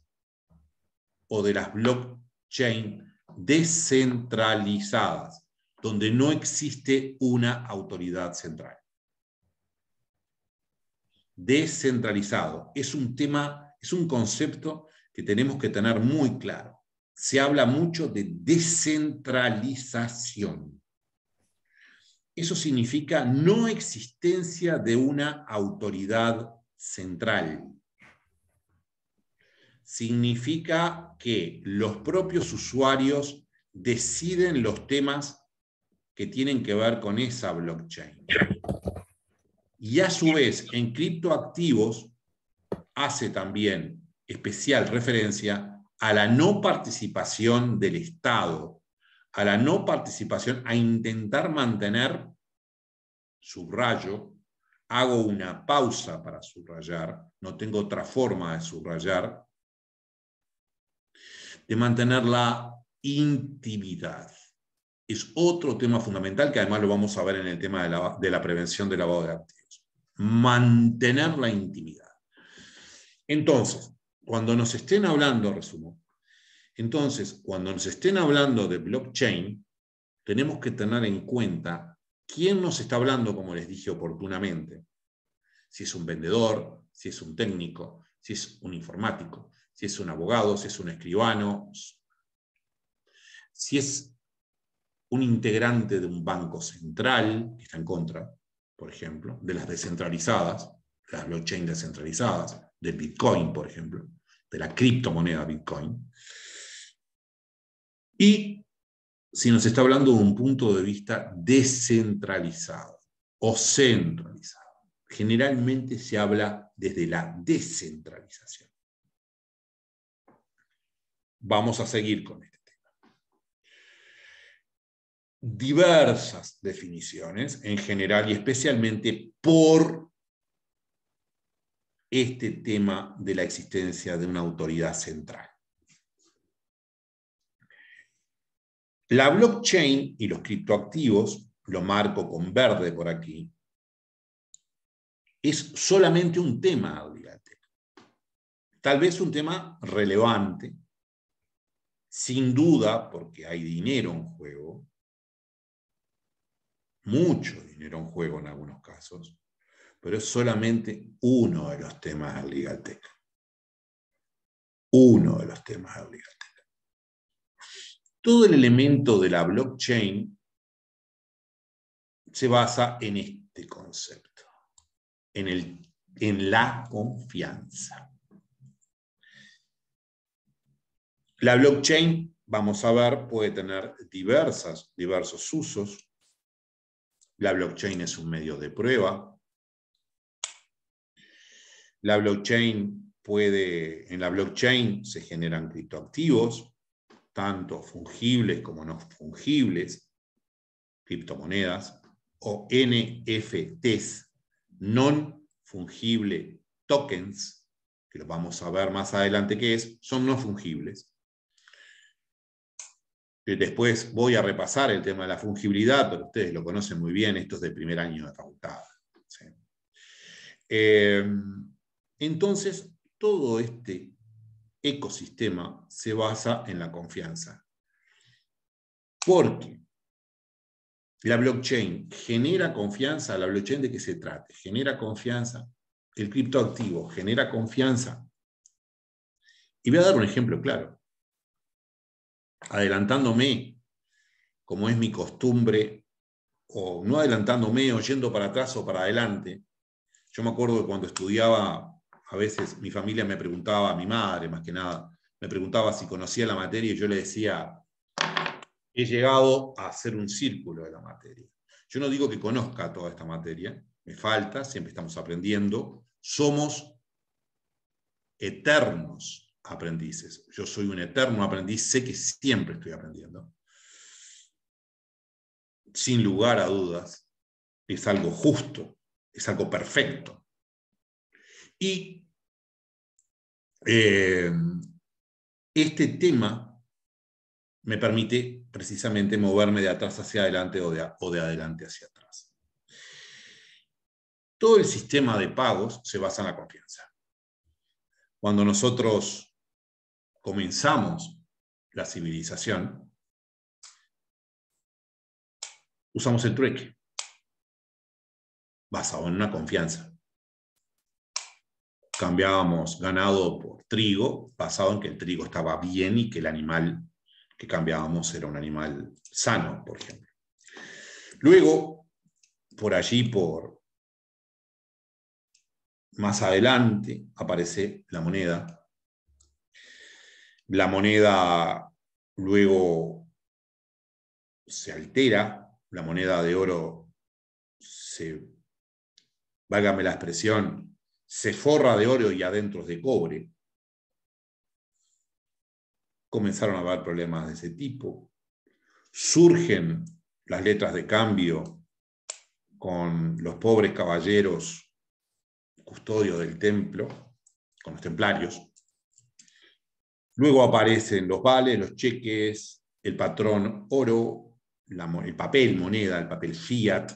o de las blockchain descentralizadas, donde no existe una autoridad central. Descentralizado es un tema, es un concepto que tenemos que tener muy claro. Se habla mucho de descentralización. Eso significa no existencia de una autoridad central. Significa que los propios usuarios deciden los temas que tienen que ver con esa blockchain. Y a su vez, en criptoactivos hace también especial referencia a la no participación del Estado, a la no participación, a intentar mantener, subrayo, hago una pausa para subrayar, no tengo otra forma de subrayar, de mantener la intimidad. Es otro tema fundamental que además lo vamos a ver en el tema de la prevención del lavado de activos. Mantener la intimidad. Entonces, cuando nos estén hablando, resumo, entonces, cuando nos estén hablando de blockchain, tenemos que tener en cuenta quién nos está hablando, como les dije oportunamente. Si es un vendedor, si es un técnico, si es un informático, si es un abogado, si es un escribano, si es un integrante de un banco central que está en contra, por ejemplo, de las descentralizadas, de las blockchain descentralizadas, del Bitcoin, por ejemplo, de la criptomoneda Bitcoin. Y si nos está hablando de un punto de vista descentralizado o centralizado. Generalmente se habla desde la descentralización. Vamos a seguir con este tema. Diversas definiciones, en general y especialmente por este tema de la existencia de una autoridad central. La blockchain y los criptoactivos, lo marco con verde por aquí, es solamente un tema, tal vez un tema relevante, sin duda, porque hay dinero en juego, mucho dinero en juego en algunos casos, pero es solamente uno de los temas del Legal Tech. Uno de los temas del Legal Tech. Todo el elemento de la blockchain se basa en este concepto, en la confianza. La blockchain, vamos a ver, puede tener diversos usos. La blockchain es un medio de prueba. La blockchain en la blockchain se generan criptoactivos, tanto fungibles como no fungibles, criptomonedas, o NFTs, non-fungible tokens, que los vamos a ver más adelante qué es, son no fungibles. Después voy a repasar el tema de la fungibilidad, pero ustedes lo conocen muy bien, esto es del primer año de facultad. ¿Sí? Entonces, todo este ecosistema se basa en la confianza. Porque la blockchain genera confianza. ¿La blockchain de qué se trata? Genera confianza. El criptoactivo genera confianza. Y voy a dar un ejemplo claro. Adelantándome, como es mi costumbre, o no adelantándome, o yendo para atrás o para adelante. Yo me acuerdo que cuando estudiaba, a veces mi familia me preguntaba, mi madre más que nada, me preguntaba si conocía la materia y yo le decía, he llegado a hacer un círculo de la materia. Yo no digo que conozca toda esta materia, me falta, siempre estamos aprendiendo, somos eternos aprendices. Yo soy un eterno aprendiz, sé que siempre estoy aprendiendo. Sin lugar a dudas, es algo justo, es algo perfecto. Y este tema me permite precisamente moverme de atrás hacia adelante o de adelante hacia atrás. Todo el sistema de pagos se basa en la confianza. Cuando nosotros comenzamos la civilización, usamos el trueque, basado en una confianza. Cambiábamos ganado por trigo, basado en que el trigo estaba bien y que el animal que cambiábamos era un animal sano, por ejemplo. Luego, por allí, más adelante, aparece la moneda. La moneda luego se altera, la moneda de oro válgame la expresión, se forra de oro y adentro es de cobre. Comenzaron a haber problemas de ese tipo. Surgen las letras de cambio con los pobres caballeros custodios del templo, con los templarios. Luego aparecen los vales, los cheques, el patrón oro, el papel moneda, el papel fiat,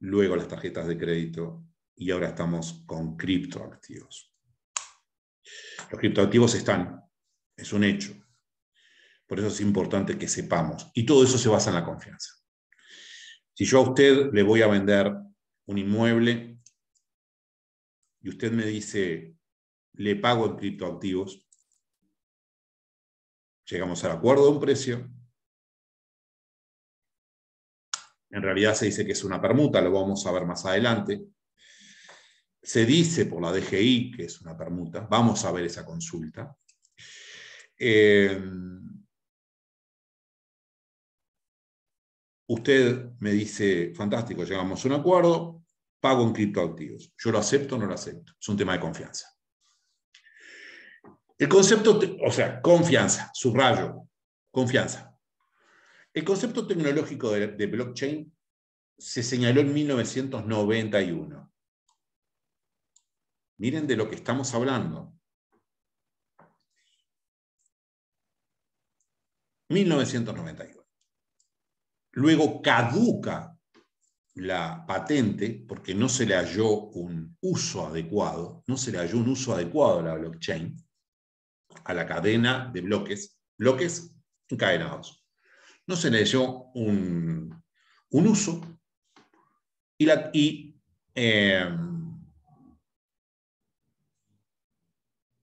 luego las tarjetas de crédito, y ahora estamos con criptoactivos. Los criptoactivos están, es un hecho. Por eso es importante que sepamos. Y todo eso se basa en la confianza. Si yo a usted le voy a vender un inmueble y usted me dice, le pago en criptoactivos, llegamos al acuerdo de un precio. En realidad se dice que es una permuta, lo vamos a ver más adelante. Se dice por la DGI que es una permuta. Vamos a ver esa consulta. Usted me dice, fantástico, llegamos a un acuerdo, pago en criptoactivos. ¿Yo lo acepto o no lo acepto? Es un tema de confianza. El concepto, o sea, confianza, subrayo, confianza. El concepto tecnológico de blockchain se señaló en 1991. Miren de lo que estamos hablando. 1991. Luego caduca la patente porque no se le halló un uso adecuado, no se le halló un uso adecuado a la blockchain, a la cadena de bloques encadenados. No se le halló un uso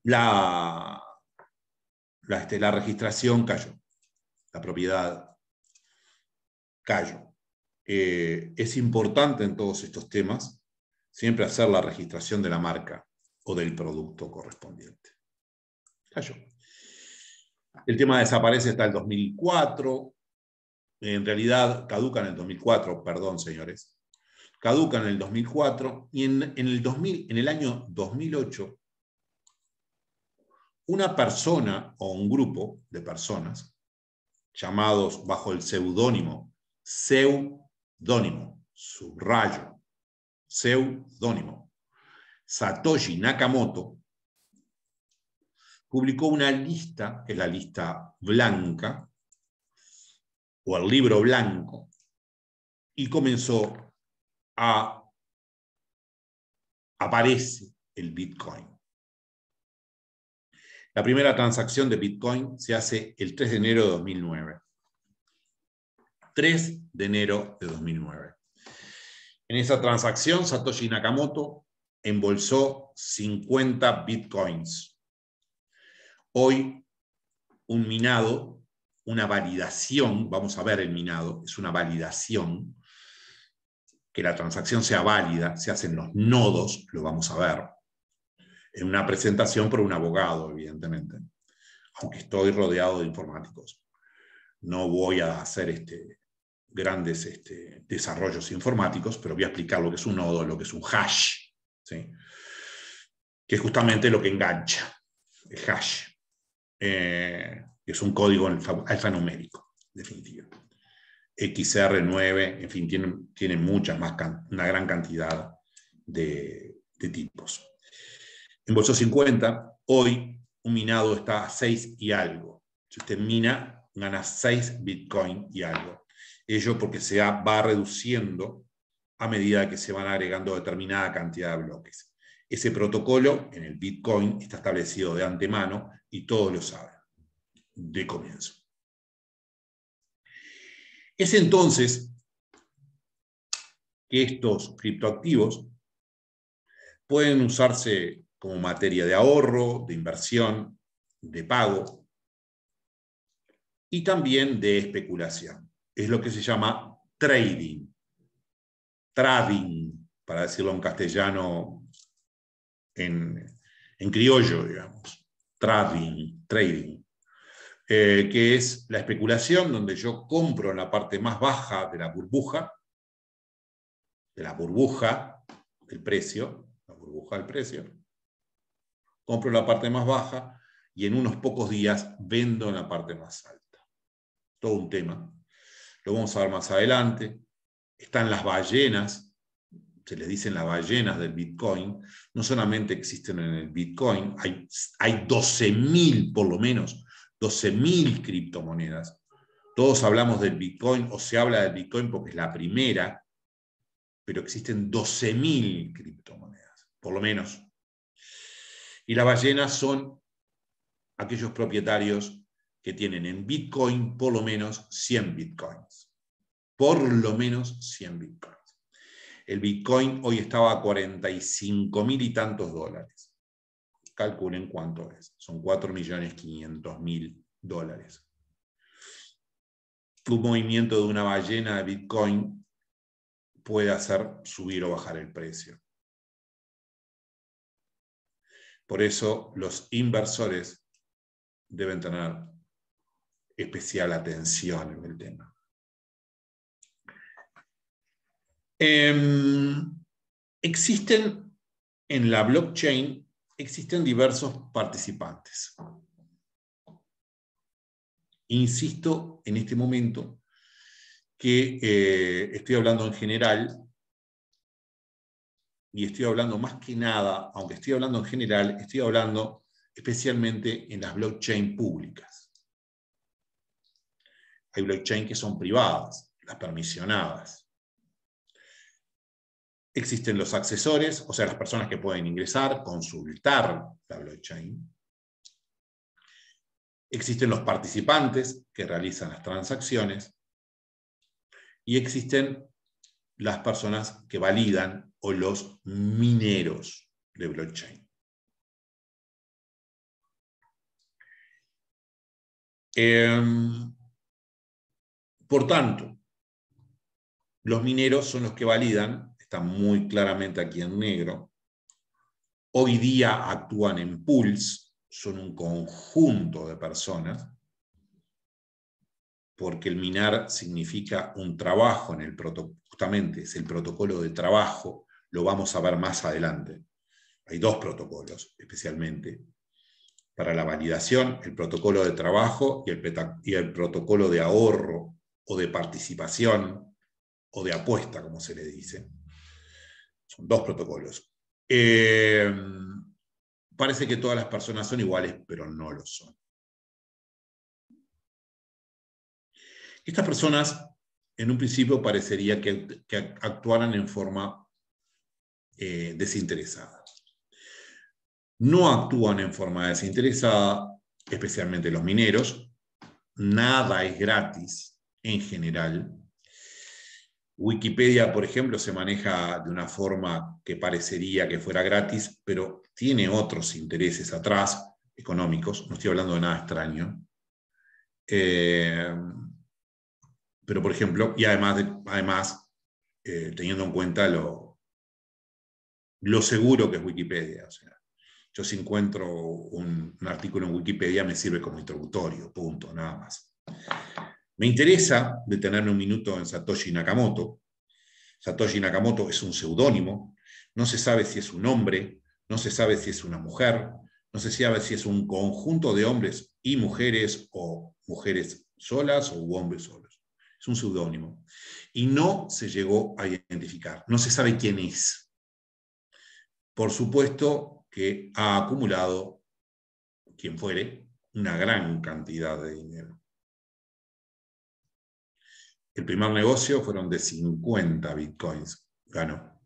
la registración cayó, la propiedad cayó. Es importante en todos estos temas siempre hacer la registración de la marca o del producto correspondiente. Cayó. El tema desaparece hasta el 2004. En realidad caduca en el 2004, perdón, señores. Caduca en el 2004 y en el año 2008 una persona o un grupo de personas llamados bajo el seudónimo, subrayo, seudónimo, Satoshi Nakamoto, publicó una lista, que es la lista blanca, o el libro blanco, y comenzó aparece el Bitcoin. La primera transacción de Bitcoin se hace el 3 de enero de 2009. 3 de enero de 2009. En esa transacción, Satoshi Nakamoto embolsó 50 Bitcoins. Hoy, un minado, una validación, vamos a ver el minado, es una validación, que la transacción sea válida, se hacen los nodos, lo vamos a ver, en una presentación por un abogado, evidentemente, aunque estoy rodeado de informáticos. No voy a hacer grandes desarrollos informáticos, pero voy a explicar lo que es un nodo, lo que es un hash, ¿sí? Que es justamente lo que engancha. hash. Es un código alfanumérico, definitivo. XR9, en fin, tiene muchas más, una gran cantidad de tipos. En Bolsa 50, hoy un minado está a 6 y algo. Si usted mina, gana 6 Bitcoin y algo. Ello porque va reduciendo a medida que se van agregando determinada cantidad de bloques. Ese protocolo en el Bitcoin está establecido de antemano y todos lo saben, de comienzo. Es entonces que estos criptoactivos pueden usarse como materia de ahorro, de inversión, de pago y también de especulación. Es lo que se llama trading. Trading, para decirlo en castellano, en criollo, digamos. Trading. Que es la especulación donde yo compro en la parte más baja de la burbuja del precio, compro en la parte más baja y en unos pocos días vendo en la parte más alta. Todo un tema. Lo vamos a ver más adelante. Están las ballenas, se les dicen las ballenas del Bitcoin. No solamente existen en el Bitcoin, hay 12.000 por lo menos, 12.000 criptomonedas. Todos hablamos del Bitcoin o se habla del Bitcoin porque es la primera, pero existen 12.000 criptomonedas, por lo menos. Y las ballenas son aquellos propietarios que tienen en Bitcoin por lo menos 100 Bitcoins. Por lo menos 100 Bitcoins. El Bitcoin hoy estaba a 45.000 y tantos dólares. Calculen cuánto es. Son 4.500.000 dólares. Un movimiento de una ballena de Bitcoin puede hacer subir o bajar el precio. Por eso los inversores deben tener especial atención en el tema. Existen en la blockchain diversos participantes. Insisto en este momento que estoy hablando en general y estoy hablando más que nada, aunque estoy hablando en general, estoy hablando especialmente en las blockchain públicas. Hay blockchain que son privadas, las permisionadas. Existen los accesores, o sea, las personas que pueden ingresar, consultar la blockchain. Existen los participantes que realizan las transacciones. Y existen las personas que validan o los mineros de blockchain. Por tanto, los mineros son los que validan, está muy claramente aquí en negro. Hoy día actúan en pools, son un conjunto de personas, porque el minar significa un trabajo en el protocolo, justamente es el protocolo de trabajo, lo vamos a ver más adelante. Hay dos protocolos, especialmente, para la validación, el protocolo de trabajo y el protocolo de ahorro o de participación o de apuesta, como se le dice. Son dos protocolos. Parece que todas las personas son iguales, pero no lo son. Estas personas, en un principio, parecería que actuaran en forma desinteresada. No actúan en forma desinteresada, especialmente los mineros. Nada es gratis en general. Wikipedia, por ejemplo, se maneja de una forma que parecería que fuera gratis, pero tiene otros intereses atrás, económicos. No estoy hablando de nada extraño. Pero, por ejemplo, y además teniendo en cuenta lo seguro que es Wikipedia. O sea, yo si encuentro un artículo en Wikipedia me sirve como introductorio, punto, nada más. Me interesa detenerme un minuto en Satoshi Nakamoto. Satoshi Nakamoto es un seudónimo, no se sabe si es un hombre, no se sabe si es una mujer, No se sabe si es un conjunto de hombres y mujeres, o mujeres solas o hombres solos. Es un seudónimo. Y no se llegó a identificar. No se sabe quién es. Por supuesto que ha acumulado, quien fuere, una gran cantidad de dinero. El primer negocio fueron de 50 bitcoins. Ganó.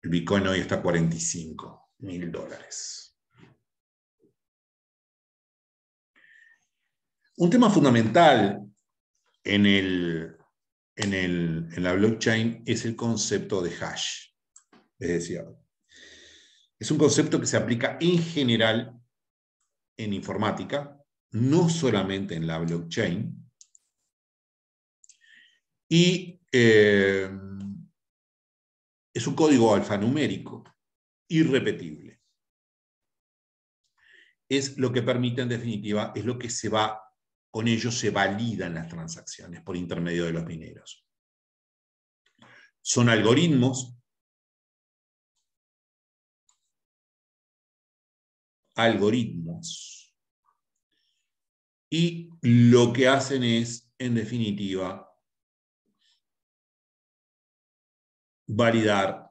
El bitcoin hoy está a $45.000. Un tema fundamental en la blockchain es el concepto de hash. Les decía, es un concepto que se aplica en general en informática, no solamente en la blockchain, y es un código alfanumérico irrepetible. Es lo que permite, en definitiva, es lo que con ello se validan las transacciones por intermedio de los mineros. Son algoritmos y lo que hacen es, en definitiva, validar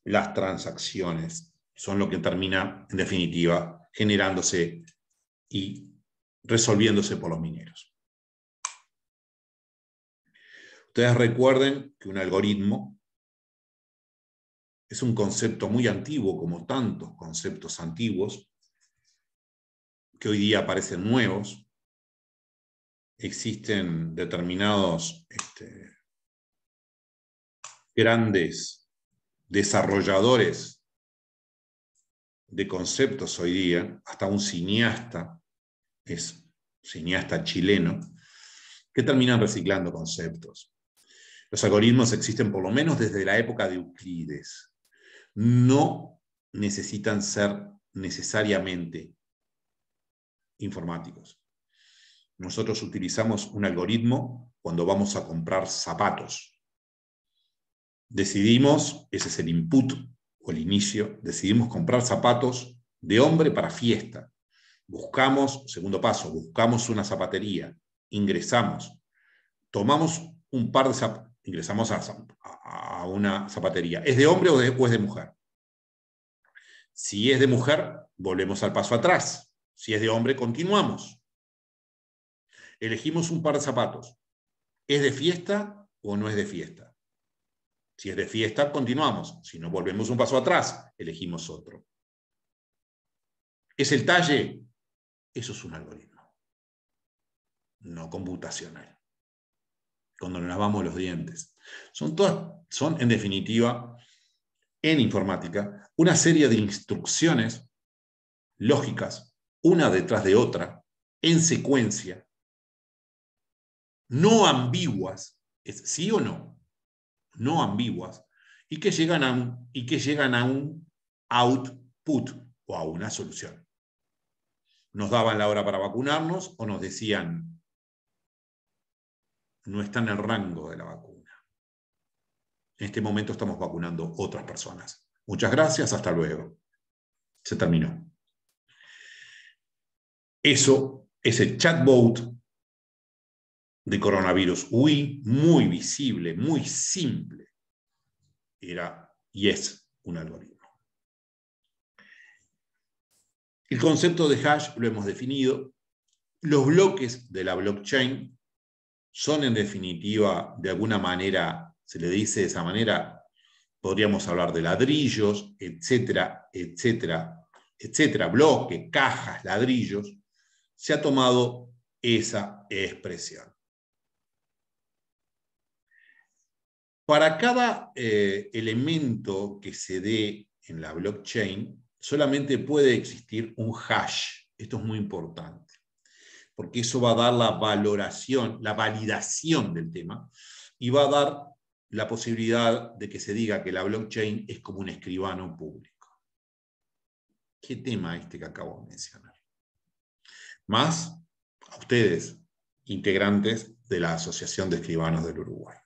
las transacciones. Son lo que termina, en definitiva, generándose y resolviéndose por los mineros. Ustedes recuerden que un algoritmo es un concepto muy antiguo, como tantos conceptos antiguos, que hoy día parecen nuevos. Existen determinados grandes desarrolladores de conceptos hoy día, hasta un cineasta, es cineasta chileno, que terminan reciclando conceptos. Los algoritmos existen por lo menos desde la época de Euclides. No necesitan ser necesariamente informáticos. Nosotros utilizamos un algoritmo cuando vamos a comprar zapatos. Decidimos, ese es el input o el inicio, decidimos comprar zapatos de hombre para fiesta. Buscamos, segundo paso, buscamos una zapatería, ingresamos, tomamos un par de zapatos, ingresamos a una zapatería. ¿Es de hombre o es de mujer? Si es de mujer, volvemos al paso atrás. Si es de hombre, continuamos. Elegimos un par de zapatos. ¿Es de fiesta o no es de fiesta? Si es de fiesta, continuamos. Si no, volvemos un paso atrás, elegimos otro. ¿Es el talle? Eso es un algoritmo, no computacional. Cuando nos lavamos los dientes. Son en definitiva, en informática, una serie de instrucciones lógicas, una detrás de otra, en secuencia, no ambiguas, es sí o no, no ambiguas, y que llegan a un output o a una solución. Nos daban la hora para vacunarnos o nos decían, no está en el rango de la vacuna. En este momento estamos vacunando otras personas. Muchas gracias, hasta luego. Se terminó. Eso es el chatbot de coronavirus UI, muy visible, muy simple. Era y es un algoritmo. El concepto de hash lo hemos definido. Los bloques de la blockchain son, en definitiva, de alguna manera, se le dice de esa manera, podríamos hablar de ladrillos, etcétera, etcétera, etcétera, bloques, cajas, ladrillos. Se ha tomado esa expresión. Para cada elemento que se dé en la blockchain, solamente puede existir un hash. Esto es muy importante, porque eso va a dar la valoración, la validación del tema, y va a dar la posibilidad de que se diga que la blockchain es como un escribano público. ¿Qué tema este que acabo de mencionar? Más a ustedes, integrantes de la Asociación de Escribanos del Uruguay.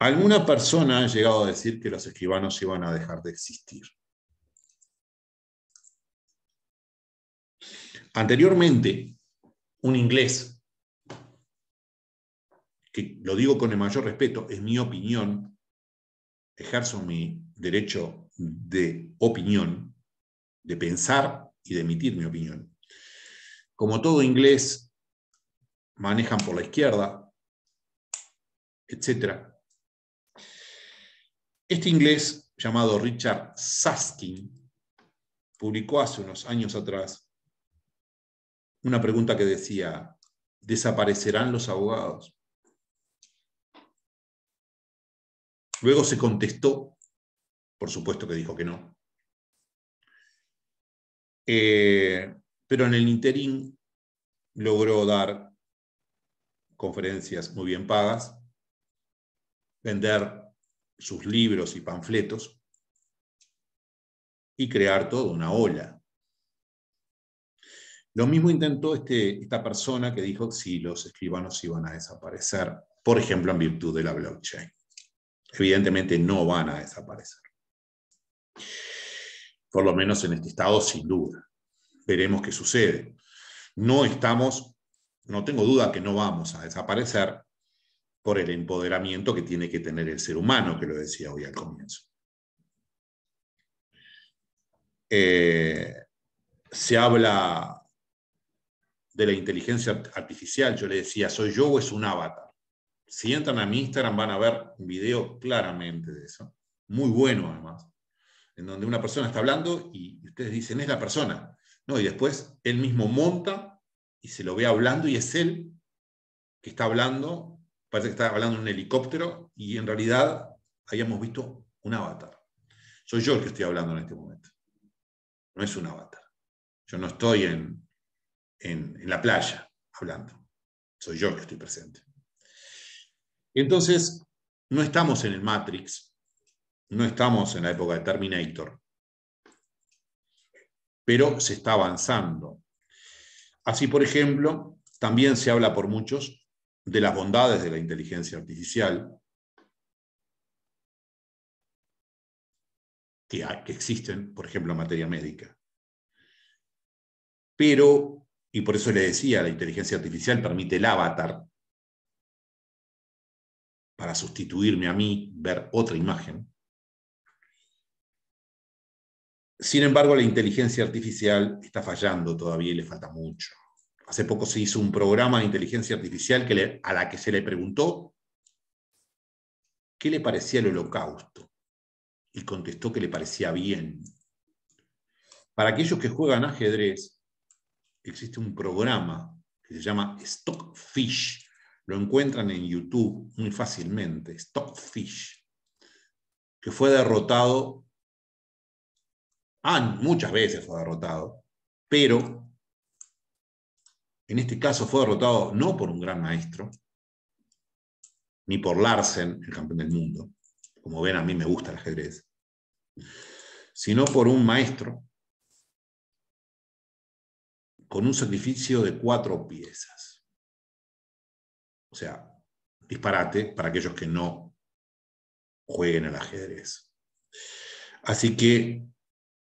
Alguna persona ha llegado a decir que los escribanos iban a dejar de existir. Anteriormente, un inglés, que lo digo con el mayor respeto, es mi opinión, ejerzo mi derecho de opinión, de pensar y de emitir mi opinión. Como todo inglés, manejan por la izquierda, etc. Este inglés, llamado Richard Susskind, publicó hace unos años atrás una pregunta que decía: ¿desaparecerán los abogados? Luego se contestó, por supuesto que dijo que no. Pero en el interín logró dar conferencias muy bien pagas, vender sus libros y panfletos y crear toda una ola. Lo mismo intentó esta persona que dijo si los escribanos iban a desaparecer, por ejemplo, en virtud de la blockchain. Evidentemente no van a desaparecer. Por lo menos en este estado, sin duda. Veremos qué sucede. No tengo duda que no vamos a desaparecer por el empoderamiento que tiene que tener el ser humano, que lo decía hoy al comienzo. Se habla de la inteligencia artificial. Yo le decía, ¿soy yo o es un avatar? Si entran a mi Instagram van a ver un video claramente de eso, muy bueno además, en donde una persona está hablando y ustedes dicen, es la persona. No, y después él mismo monta y se lo ve hablando y es él que está hablando, parece que está hablando en un helicóptero y en realidad hayamos visto un avatar. Soy yo el que estoy hablando en este momento, no es un avatar. Yo no estoy en la playa hablando, soy yo el que estoy presente. Entonces, no estamos en el Matrix, no estamos en la época de Terminator, pero se está avanzando. Así, por ejemplo, también se habla por muchos de las bondades de la inteligencia artificial que existen, por ejemplo, en materia médica. Pero, y por eso le decía, la inteligencia artificial permite el avatar para sustituirme a mí, ver otra imagen. Sin embargo, la inteligencia artificial está fallando todavía y le falta mucho. Hace poco se hizo un programa de inteligencia artificial a la que se le preguntó qué le parecía el Holocausto. Y contestó que le parecía bien. Para aquellos que juegan ajedrez, existe un programa que se llama Stockfish. Lo encuentran en YouTube muy fácilmente, Stockfish, que fue derrotado, muchas veces fue derrotado, pero en este caso fue derrotado no por un gran maestro, ni por Larsen, el campeón del mundo. Como ven, a mí me gusta el ajedrez, sino por un maestro con un sacrificio de 4 piezas. O sea, disparate para aquellos que no jueguen al ajedrez. Así que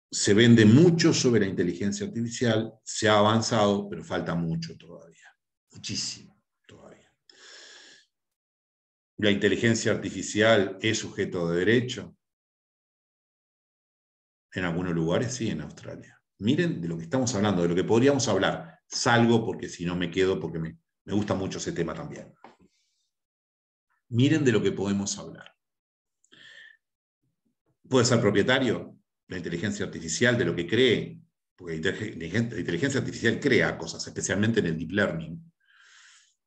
se vende mucho sobre la inteligencia artificial, se ha avanzado, pero falta mucho todavía, muchísimo todavía. ¿La inteligencia artificial es sujeto de derecho? En algunos lugares sí, en Australia. Miren de lo que estamos hablando, de lo que podríamos hablar. Salgo porque si no me quedo, porque me gusta mucho ese tema también. Miren de lo que podemos hablar. Puede ser propietario la inteligencia artificial de lo que cree, porque la inteligencia artificial crea cosas, especialmente en el deep learning,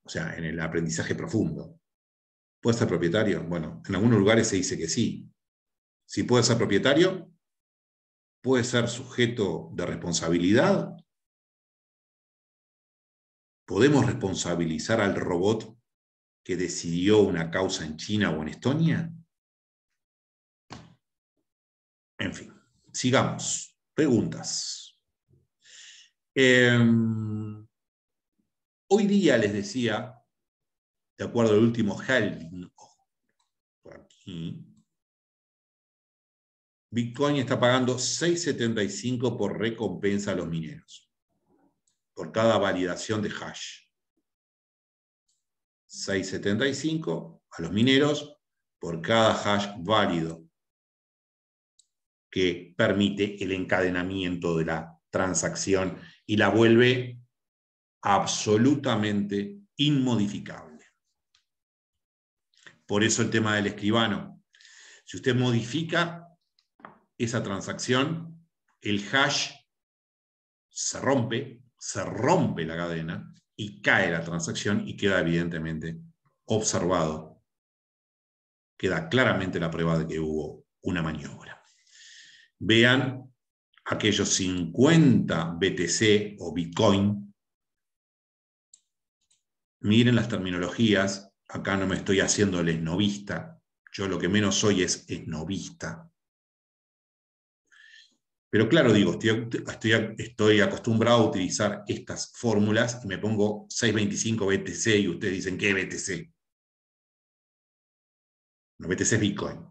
o sea, en el aprendizaje profundo. ¿Puede ser propietario? Bueno, en algunos lugares se dice que sí. Si puede ser propietario, puede ser sujeto de responsabilidad. ¿Podemos responsabilizar al robot que decidió una causa en China o en Estonia? En fin, sigamos. Preguntas. Hoy día les decía, de acuerdo al último Helling, para Bitcoin está pagando 6,75 por recompensa a los mineros, por cada validación de hash. 6,75 a los mineros por cada hash válido que permite el encadenamiento de la transacción y la vuelve absolutamente inmodificable. Por eso el tema del escribano. Si usted modifica esa transacción, el hash se rompe la cadena y cae la transacción y queda evidentemente observado. Queda claramente la prueba de que hubo una maniobra. Vean aquellos 50 BTC o Bitcoin. Miren las terminologías. Acá no me estoy haciendo el esnovista. Yo lo que menos soy es esnovista. Pero claro, digo, estoy acostumbrado a utilizar estas fórmulas y me pongo 625 BTC y ustedes dicen, ¿qué BTC? No, BTC es Bitcoin.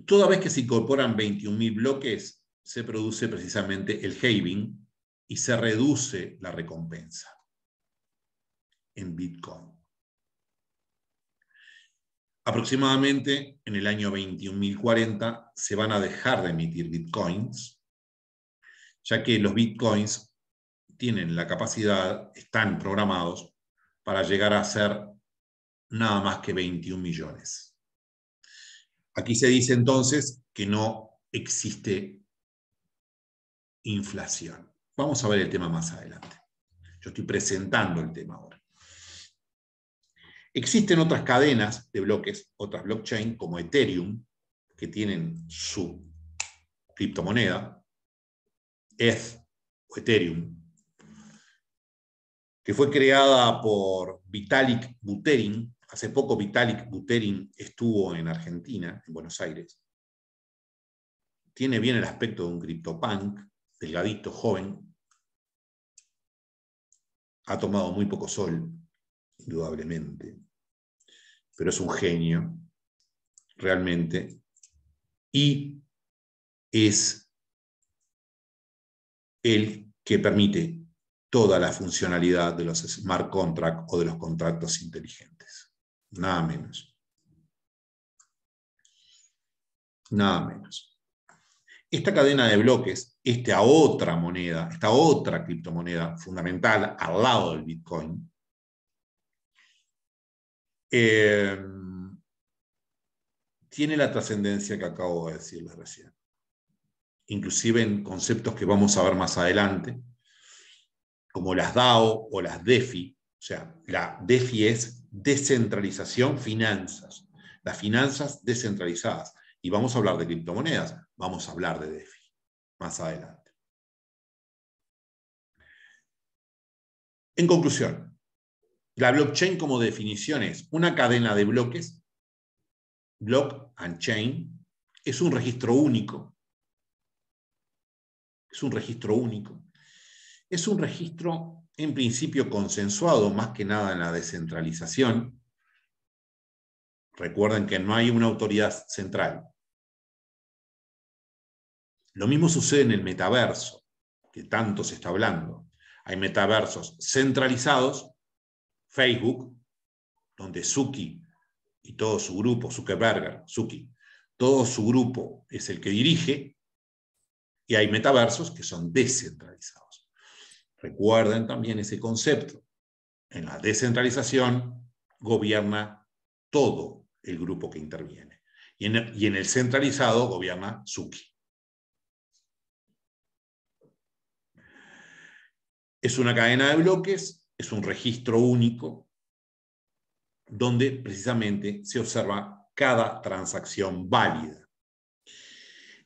Toda vez que se incorporan 21.000 bloques, se produce precisamente el halving y se reduce la recompensa en Bitcoin. Aproximadamente en el año 21.040 se van a dejar de emitir bitcoins, ya que los bitcoins tienen la capacidad, están programados para llegar a ser nada más que 21 millones. Aquí se dice entonces que no existe inflación. Vamos a ver el tema más adelante. Yo estoy presentando el tema ahora. Existen otras cadenas de bloques, otras blockchain como Ethereum, que tienen su criptomoneda, ETH o Ethereum, que fue creada por Vitalik Buterin. Hace poco Vitalik Buterin estuvo en Argentina, en Buenos Aires. Tiene bien el aspecto de un CryptoPunk, delgadito, joven. Ha tomado muy poco sol, indudablemente. Pero es un genio, realmente. Y es el que permite toda la funcionalidad de los smart contracts o de los contratos inteligentes. Nada menos. Nada menos. Esta cadena de bloques, esta otra moneda, esta otra criptomoneda fundamental al lado del Bitcoin, tiene la trascendencia que acabo de decirles recién. Inclusive en conceptos que vamos a ver más adelante, como las DAO o las DeFi. O sea, la DeFi es descentralización finanzas. Las finanzas descentralizadas. Y vamos a hablar de criptomonedas, vamos a hablar de DeFi más adelante. En conclusión, la blockchain como definición es una cadena de bloques, block and chain, es un registro único. Es un registro único. Es un registro en principio consensuado, más que nada en la descentralización. Recuerden que no hay una autoridad central. Lo mismo sucede en el metaverso, que tanto se está hablando. Hay metaversos centralizados, Facebook, donde Zucchi y todo su grupo, Zuckerberg, Zucchi, todo su grupo es el que dirige, y hay metaversos que son descentralizados. Recuerden también ese concepto. En la descentralización gobierna todo el grupo que interviene. Y en el centralizado gobierna Zucchi. Es una cadena de bloques, es un registro único, donde precisamente se observa cada transacción válida.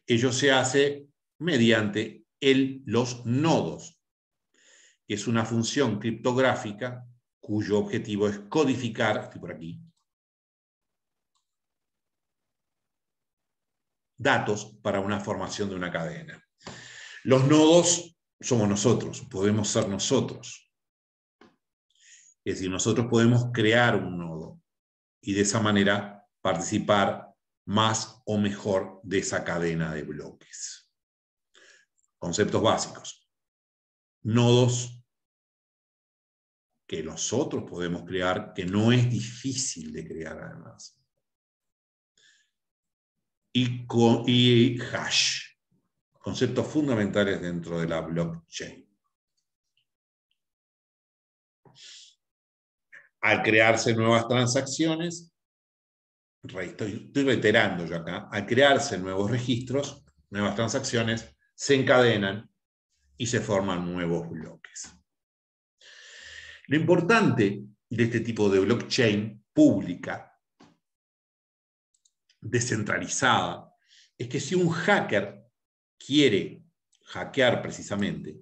Ello se hace mediante los nodos, que es una función criptográfica cuyo objetivo es codificar, estoy por aquí, datos para una formación de una cadena. Los nodos somos nosotros, podemos ser nosotros. Es decir, nosotros podemos crear un nodo y de esa manera participar más o mejor de esa cadena de bloques. Conceptos básicos. Nodos que nosotros podemos crear, que no es difícil de crear además. Y hash. Conceptos fundamentales dentro de la blockchain. Al crearse nuevas transacciones, estoy reiterando yo acá, al crearse nuevos registros, nuevas transacciones, se encadenan y se forman nuevos bloques. Lo importante de este tipo de blockchain pública, descentralizada, es que si un hacker quiere hackear precisamente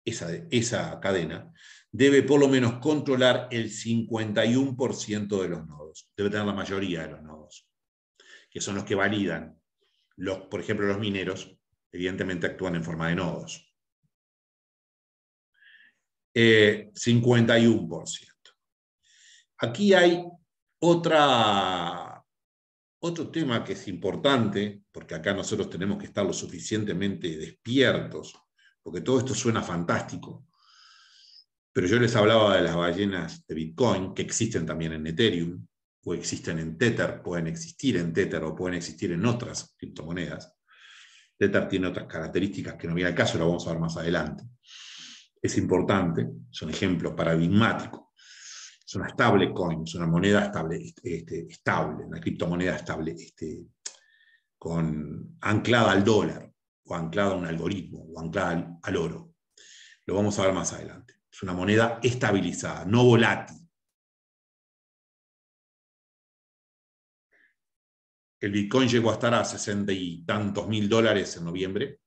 esa cadena, debe por lo menos controlar el 51% de los nodos. Debe tener la mayoría de los nodos, que son los que validan. Por ejemplo, los mineros, evidentemente, actúan en forma de nodos. 51%. Aquí hay otro tema que es importante, porque acá nosotros tenemos que estar lo suficientemente despiertos, porque todo esto suena fantástico, pero yo les hablaba de las ballenas de Bitcoin, que existen también en Ethereum, o existen en Tether, pueden existir en Tether o pueden existir en otras criptomonedas. Tether tiene otras características que no viene al caso, lo vamos a ver más adelante. Es importante, es un ejemplo paradigmático. Es una stablecoin, es una moneda estable, una criptomoneda estable, anclada al dólar, o anclada a un algoritmo, o anclada al oro. Lo vamos a ver más adelante. Es una moneda estabilizada, no volátil. El Bitcoin llegó a estar a 60 y tantos mil dólares en noviembre.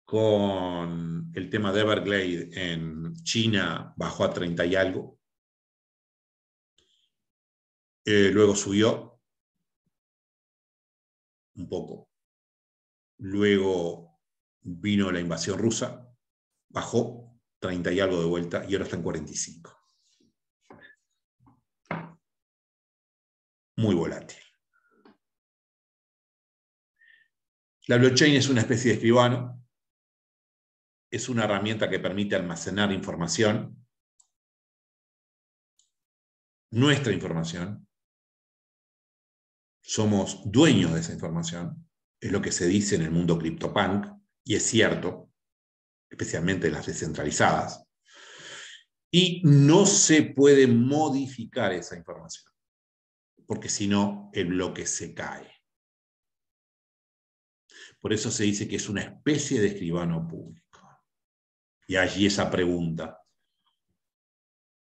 Con el tema de Everglade en China bajó a 30 y algo. Luego subió un poco. Luego vino la invasión rusa, bajó 30 y algo de vuelta y ahora está en 45. Muy volátil. La blockchain es una especie de escribano. Es una herramienta que permite almacenar información, nuestra información. Somos dueños de esa información. Es lo que se dice en el mundo CryptoPunk, y es cierto, especialmente en las descentralizadas. Y no se puede modificar esa información, porque si no, el bloque se cae. Por eso se dice que es una especie de escribano público. Y allí esa pregunta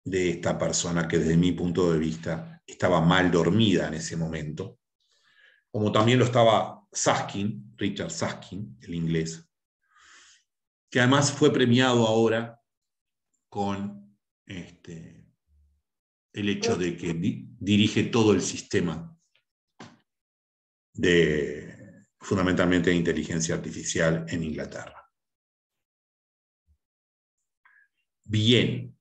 de esta persona que desde mi punto de vista estaba mal dormida en ese momento, como también lo estaba Susskind, Richard Susskind, el inglés, que además fue premiado ahora con el hecho de que dirige todo el sistema fundamentalmente de inteligencia artificial en Inglaterra. Bien.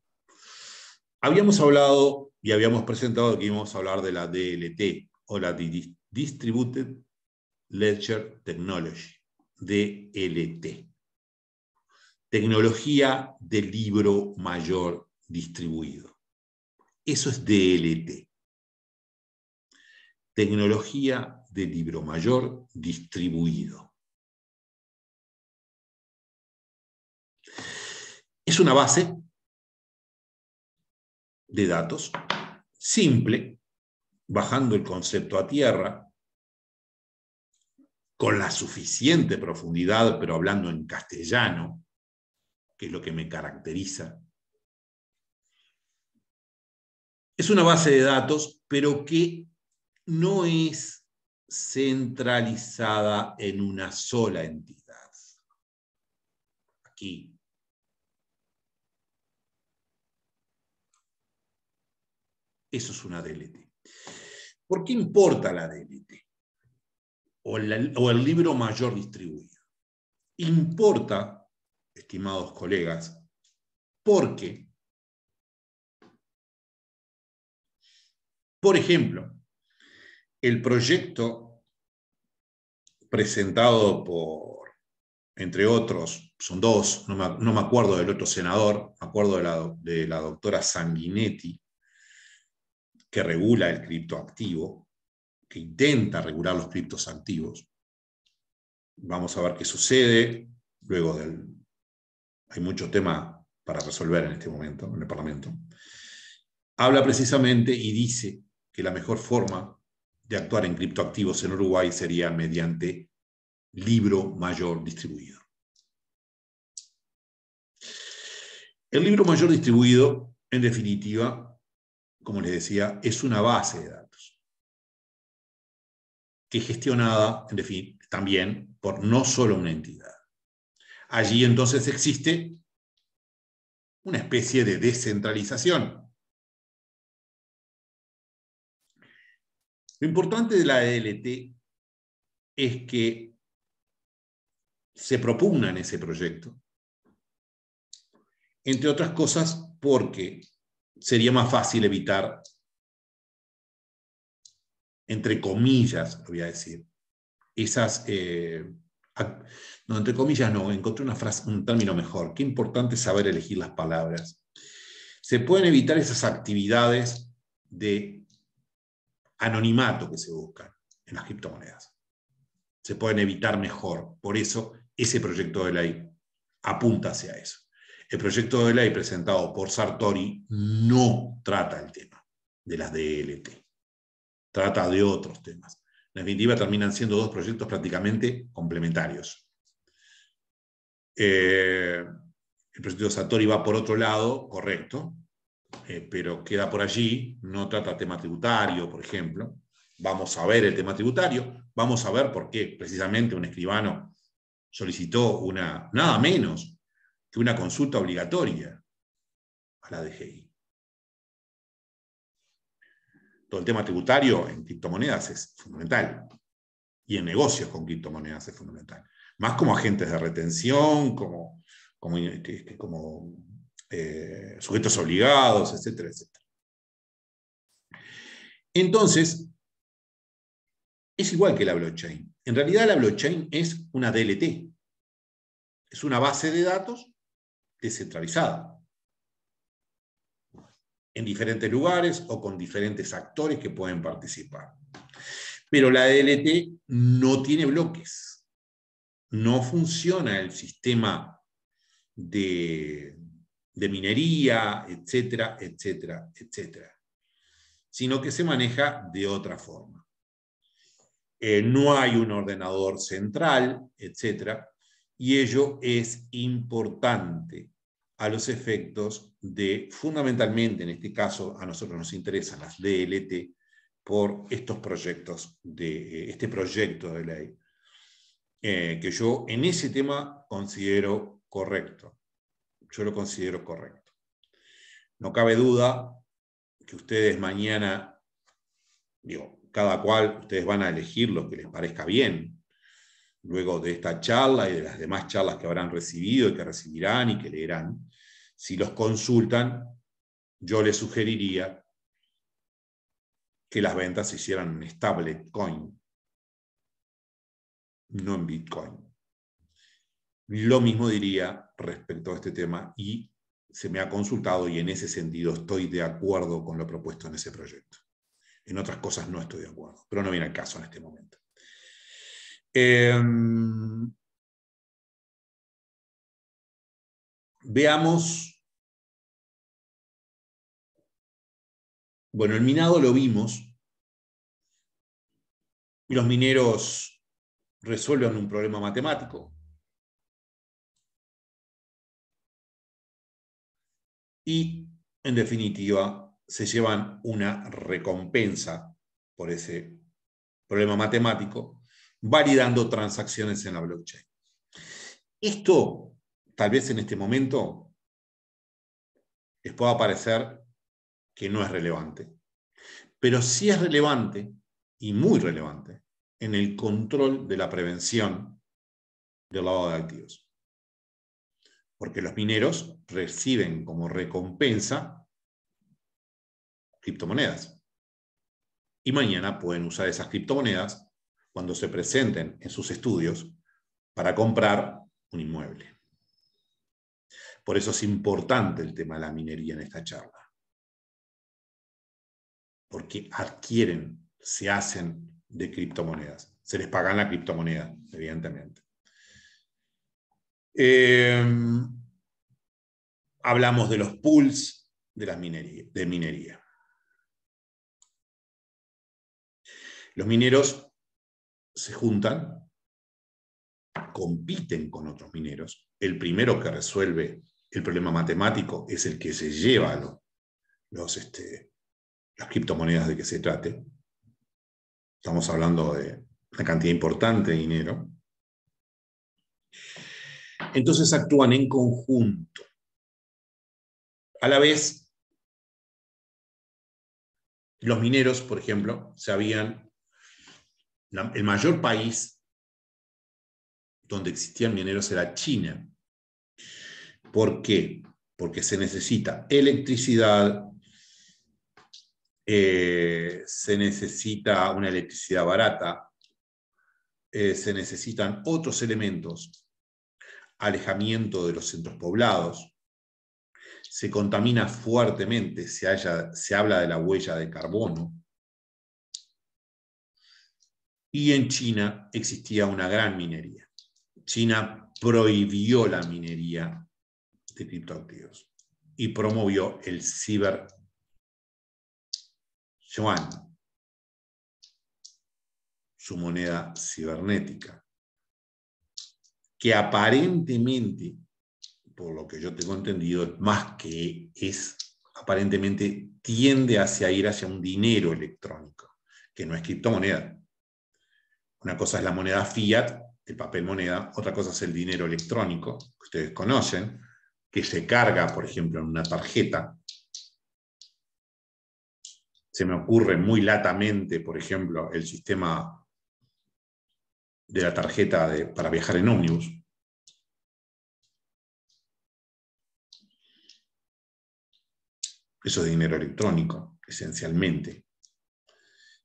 Habíamos hablado y habíamos presentado que íbamos a hablar de la DLT, o la Distributed Ledger Technology, DLT. Tecnología de libro mayor distribuido. Eso es DLT. Tecnología de libro mayor distribuido. Es una base de datos simple, bajando el concepto a tierra, con la suficiente profundidad, pero hablando en castellano, que es lo que me caracteriza. Es una base de datos, pero que no es centralizada en una sola entidad. Aquí. Eso es una DLT. ¿Por qué importa la DLT? O el libro mayor distribuido. Importa, estimados colegas, Porque, por ejemplo, el proyecto presentado por, entre otros, son dos, no me acuerdo del otro senador, me acuerdo de la doctora Sanguinetti, que regula el criptoactivo, que intenta regular los criptos activos. Vamos a ver qué sucede. Luego hay mucho tema para resolver en este momento en el Parlamento. Habla precisamente y dice que la mejor forma de actuar en criptoactivos en Uruguay sería mediante libro mayor distribuido. El libro mayor distribuido, en definitiva, como les decía, es una base de datos que es gestionada, en definitiva, también por no solo una entidad. Allí entonces existe una especie de descentralización. Lo importante de la DLT es que se propugna en ese proyecto, entre otras cosas porque sería más fácil evitar, entre comillas, lo voy a decir, esas, no, entre comillas no, encontré una frase, un término mejor, qué importante saber elegir las palabras. Se pueden evitar esas actividades de anonimato que se buscan en las criptomonedas. Se pueden evitar mejor, por eso ese proyecto de ley apunta hacia eso. El proyecto de ley presentado por Sartori no trata el tema de las DLT, trata de otros temas. En definitiva, terminan siendo dos proyectos prácticamente complementarios. El proyecto de Sartori va por otro lado, correcto, pero queda por allí, no trata tema tributario, por ejemplo. Vamos a ver el tema tributario, vamos a ver por qué precisamente un escribano solicitó nada menos que una consulta obligatoria a la DGI. Todo el tema tributario en criptomonedas es fundamental, y en negocios con criptomonedas es fundamental. Más como agentes de retención, como sujetos obligados, etcétera, etcétera. Entonces, es igual que la blockchain. En realidad la blockchain es una DLT. Es una base de datos descentralizada. En diferentes lugares o con diferentes actores que pueden participar. Pero la DLT no tiene bloques. No funciona el sistema de minería, etcétera, etcétera, etcétera. Sino que se maneja de otra forma. No hay un ordenador central, etcétera, y ello es importante a los efectos de, fundamentalmente en este caso, a nosotros nos interesan las DLT por estos proyectos, este proyecto de ley, que yo en ese tema considero correcto. Yo lo considero correcto. No cabe duda que ustedes mañana, cada cual, ustedes van a elegir lo que les parezca bien, luego de esta charla y de las demás charlas que habrán recibido y que recibirán y que leerán. Si los consultan, yo les sugeriría que las ventas se hicieran en stablecoin, no en Bitcoin. Lo mismo diría respecto a este tema y se me ha consultado y en ese sentido estoy de acuerdo con lo propuesto en ese proyecto. En otras cosas no estoy de acuerdo, pero no viene al caso en este momento. Veamos. Bueno, el minado lo vimos. Los mineros resuelven un problema matemático. Y, en definitiva, se llevan una recompensa por ese problema matemático, validando transacciones en la blockchain. Esto, tal vez en este momento, les pueda parecer que no es relevante, pero sí es relevante, y muy relevante, en el control de la prevención del lavado de activos. porque los mineros reciben como recompensa criptomonedas. Y mañana pueden usar esas criptomonedas cuando se presenten en sus estudios para comprar un inmueble. Por eso es importante el tema de la minería en esta charla. Porque adquieren, se hacen de criptomonedas. Se les pagan la criptomoneda, evidentemente. Hablamos de los pools de minería. Los mineros se juntan, compiten con otros mineros. El primero que resuelve el problema matemático es el que se lleva las criptomonedas de que se trate. Estamos hablando de una cantidad importante de dinero. Entonces actúan en conjunto. A la vez, los mineros, por ejemplo, el mayor país donde existían mineros era China. ¿Por qué? Porque se necesita electricidad, se necesita una electricidad barata, se necesitan otros elementos, alejamiento de los centros poblados, se contamina fuertemente, se habla de la huella de carbono. Y en China existía una gran minería. China prohibió la minería de criptoactivos y promovió el ciberyuan, su moneda cibernética, que aparentemente, por lo que yo tengo entendido, más que aparentemente tiende ir hacia un dinero electrónico, que no es criptomoneda. Una cosa es la moneda fiat, el papel moneda, otra cosa es el dinero electrónico, que ustedes conocen, que se carga, por ejemplo, en una tarjeta. Se me ocurre muy latamente, por ejemplo, el sistema de la tarjeta para viajar en ómnibus. Eso es dinero electrónico, esencialmente.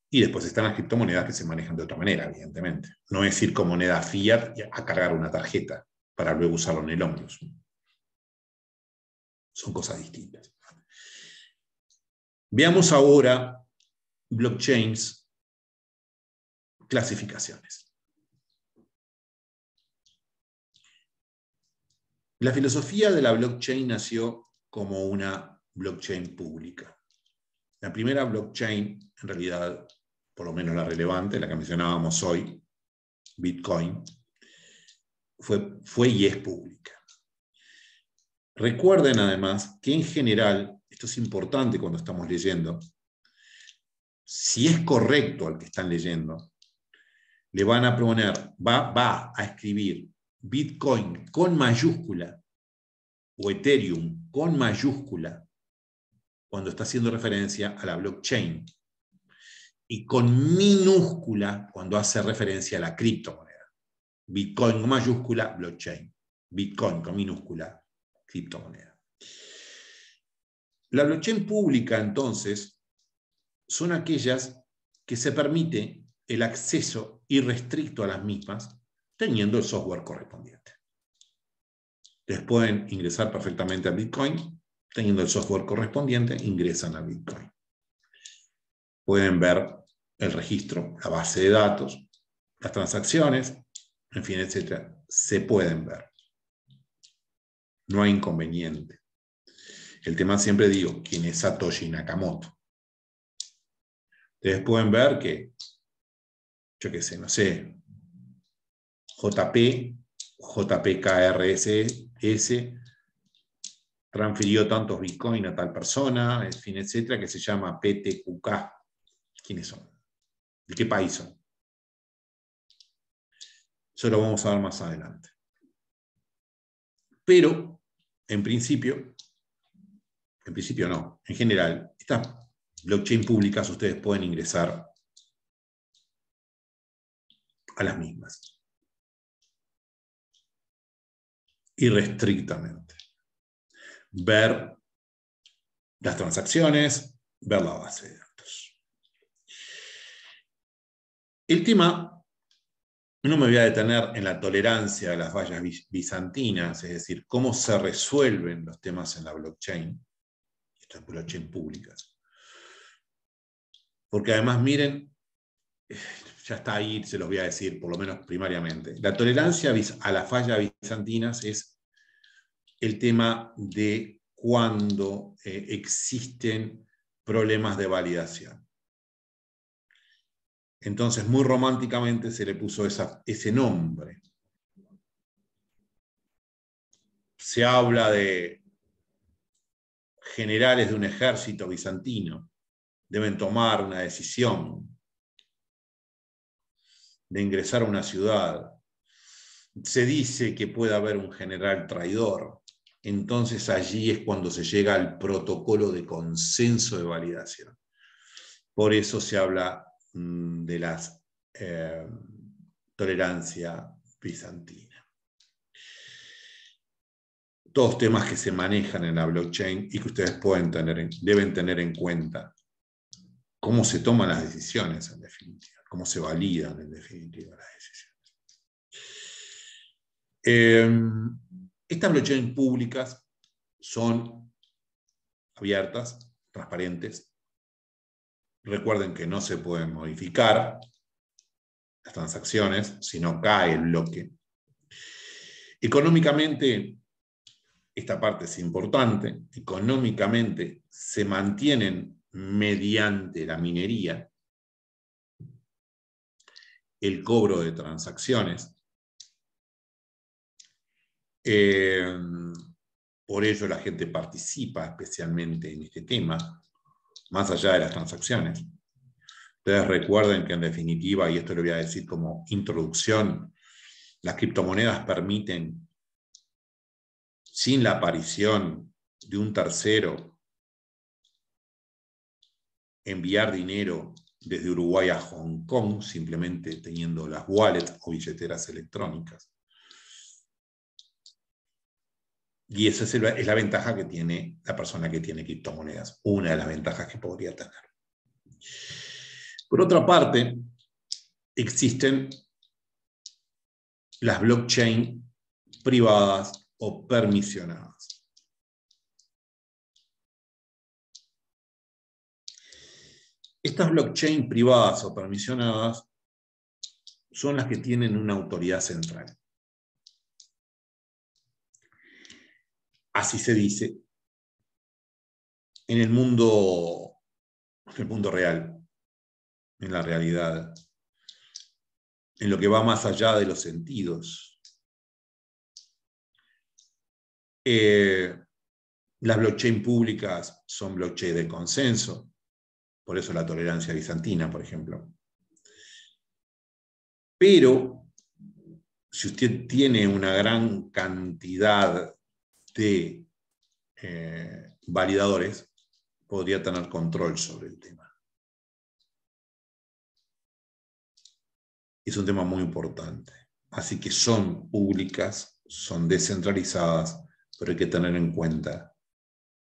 Y después están las criptomonedas que se manejan de otra manera, evidentemente. No es ir con moneda fiat a cargar una tarjeta para luego usarlo en el ómnibus. Son cosas distintas. Veamos ahora blockchains, clasificaciones. La filosofía de la blockchain nació como una blockchain pública. La primera blockchain, en realidad, por lo menos la relevante, la que mencionábamos hoy, Bitcoin, fue y es pública. Recuerden además que en general, esto es importante cuando estamos leyendo, si es correcto al que están leyendo, le van a poner, va a escribir Bitcoin con mayúscula o Ethereum con mayúscula cuando está haciendo referencia a la blockchain y con minúscula cuando hace referencia a la criptomoneda. Bitcoin con mayúscula, blockchain. Bitcoin con minúscula, criptomoneda. La blockchain pública, entonces, son aquellas que se permite el acceso irrestricto a las mismas teniendo el software correspondiente. Ustedes pueden ingresar perfectamente a Bitcoin, teniendo el software correspondiente, ingresan a Bitcoin. Pueden ver el registro, la base de datos, las transacciones, en fin, etc. Se pueden ver. No hay inconveniente. El tema siempre digo, ¿quién es Satoshi Nakamoto? Ustedes pueden ver que, yo qué sé, no sé, JPKRS transfirió tantos Bitcoin a tal persona, en fin, etcétera, que se llama PTQK. ¿Quiénes son? ¿De qué país son? Eso lo vamos a ver más adelante. Pero, en principio no, en general, estas blockchain públicas ustedes pueden ingresar a las mismas. irrestrictamente. Ver las transacciones, ver la base de datos. El tema, no me voy a detener en la tolerancia a las fallas bizantinas, es decir, cómo se resuelven los temas en la blockchain, estas blockchain públicas. Porque además, miren, ya está ahí, se los voy a decir, por lo menos primariamente. La tolerancia a las fallas bizantinas es el tema de cuando existen problemas de validación. Entonces, muy románticamente se le puso ese nombre. Se habla de generales de un ejército bizantino. Deben tomar una decisión de ingresar a una ciudad. Se dice que puede haber un general traidor. Entonces allí es cuando se llega al protocolo de consenso de validación. Por eso se habla de la tolerancia bizantina. Todos temas que se manejan en la blockchain y que ustedes deben tener en cuenta. Cómo se toman las decisiones, en definitiva. Cómo se validan, en definitiva, las decisiones. Estas blockchains públicas son abiertas, transparentes. Recuerden que no se pueden modificar las transacciones, si no cae el bloque. Económicamente, esta parte es importante, económicamente se mantienen mediante la minería el cobro de transacciones. Por ello la gente participa especialmente en este tema, más allá de las transacciones. Ustedes recuerden que en definitiva, y esto lo voy a decir como introducción, las criptomonedas permiten, sin la aparición de un tercero, enviar dinero desde Uruguay a Hong Kong, simplemente teniendo las wallets o billeteras electrónicas. Y esa es la ventaja que tiene la persona que tiene criptomonedas, una de las ventajas que podría tener. Por otra parte, existen las blockchain privadas o permisionadas. Estas blockchain privadas o permisionadas son las que tienen una autoridad central. Así se dice en el mundo real, en la realidad, en lo que va más allá de los sentidos. Las blockchain públicas son blockchain de consenso, por eso la tolerancia bizantina, por ejemplo. Pero si usted tiene una gran cantidad de validadores, podría tener control sobre el tema. Es un tema muy importante. Así que son públicas, son descentralizadas, pero hay que tener en cuenta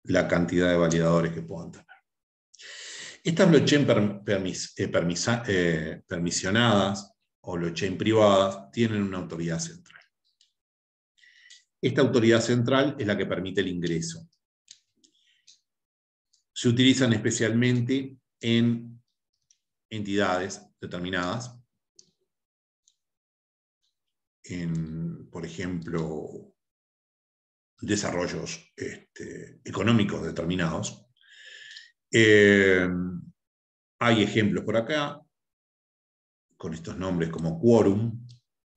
la cantidad de validadores que puedan tener. Estas blockchain permisionadas o blockchain privadas tienen una autoridad central. Esta autoridad central es la que permite el ingreso. Se utilizan especialmente en entidades determinadas, en, por ejemplo, desarrollos económicos determinados. Hay ejemplos por acá, con estos nombres como Quorum,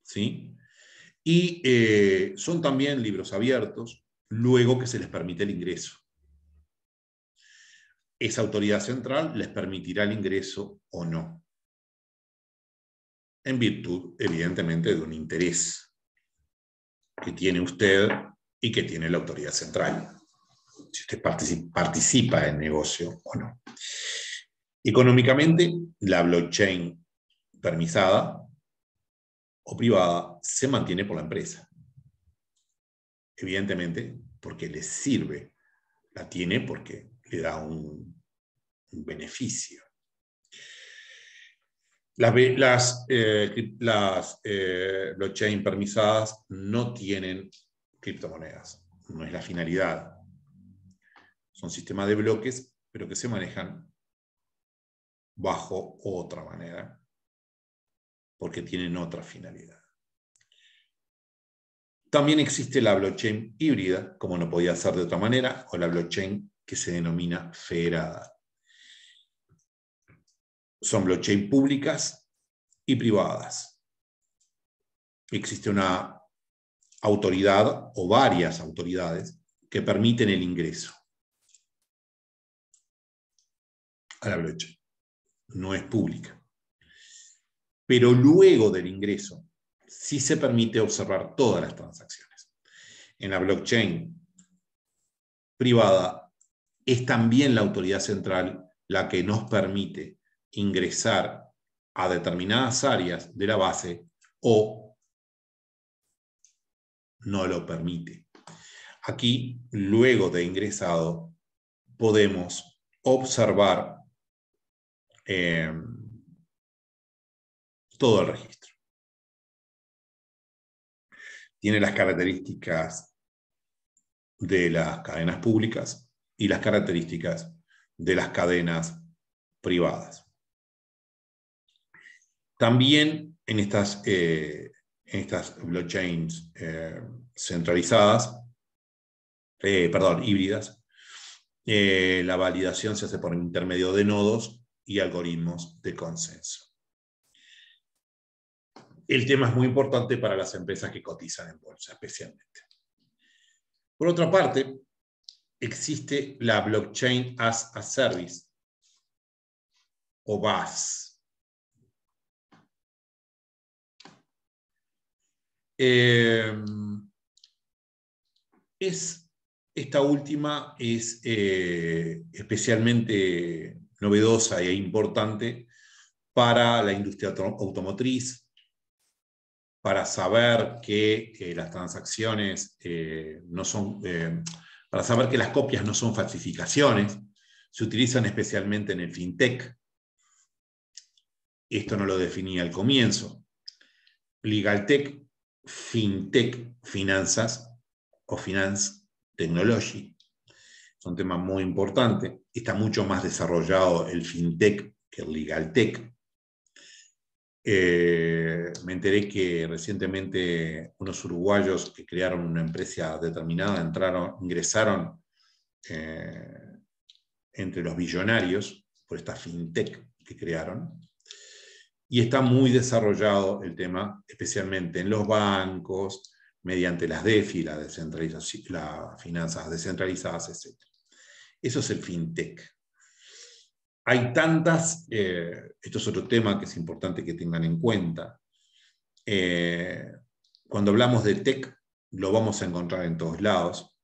¿sí? Y son también libros abiertos, luego que se les permite el ingreso. Esa autoridad central les permitirá el ingreso o no, en virtud, evidentemente, de un interés que tiene usted y que tiene la autoridad central, si usted participa en el negocio o no. Económicamente, la blockchain permisada o privada se mantiene por la empresa. evidentemente porque le sirve, la tiene porque le da un beneficio. Las blockchain permisadas no tienen criptomonedas, no es la finalidad. Son sistemas de bloques, pero que se manejan bajo otra manera, porque tienen otra finalidad. También existe la blockchain híbrida, como no podía ser de otra manera, o la blockchain que se denomina federada. Son blockchain públicas y privadas. Existe una autoridad o varias autoridades que permiten el ingreso a la blockchain. No es pública. Pero luego del ingreso, sí se permite observar todas las transacciones. En la blockchain privada es también la autoridad central la que nos permite ingresar a determinadas áreas de la base o no lo permite. Aquí, luego de ingresado, podemos observar todo el registro. Tiene las características de las cadenas públicas y las características de las cadenas privadas. También en estas blockchains centralizadas, híbridas, la validación se hace por intermedio de nodos y algoritmos de consenso. El tema es muy importante para las empresas que cotizan en bolsa, especialmente. Por otra parte, existe la Blockchain as a Service, o BaaS. Esta última es especialmente novedosa e importante para la industria automotriz, para saber que las transacciones no son, para saber que las copias no son falsificaciones. Se utilizan especialmente en el fintech. Esto no lo definía al comienzo. Legaltech, fintech, finanzas o finance technology. Es un tema muy importante. Está mucho más desarrollado el fintech que el legaltech. Me enteré que recientemente unos uruguayos que crearon una empresa determinada ingresaron entre los billonarios por esta fintech que crearon. Y está muy desarrollado el tema, especialmente en los bancos, mediante las DeFi, las finanzas descentralizadas, etc. Eso es el fintech. Hay tantas, esto es otro tema que es importante que tengan en cuenta. Cuando hablamos de tech, lo vamos a encontrar en todos lados.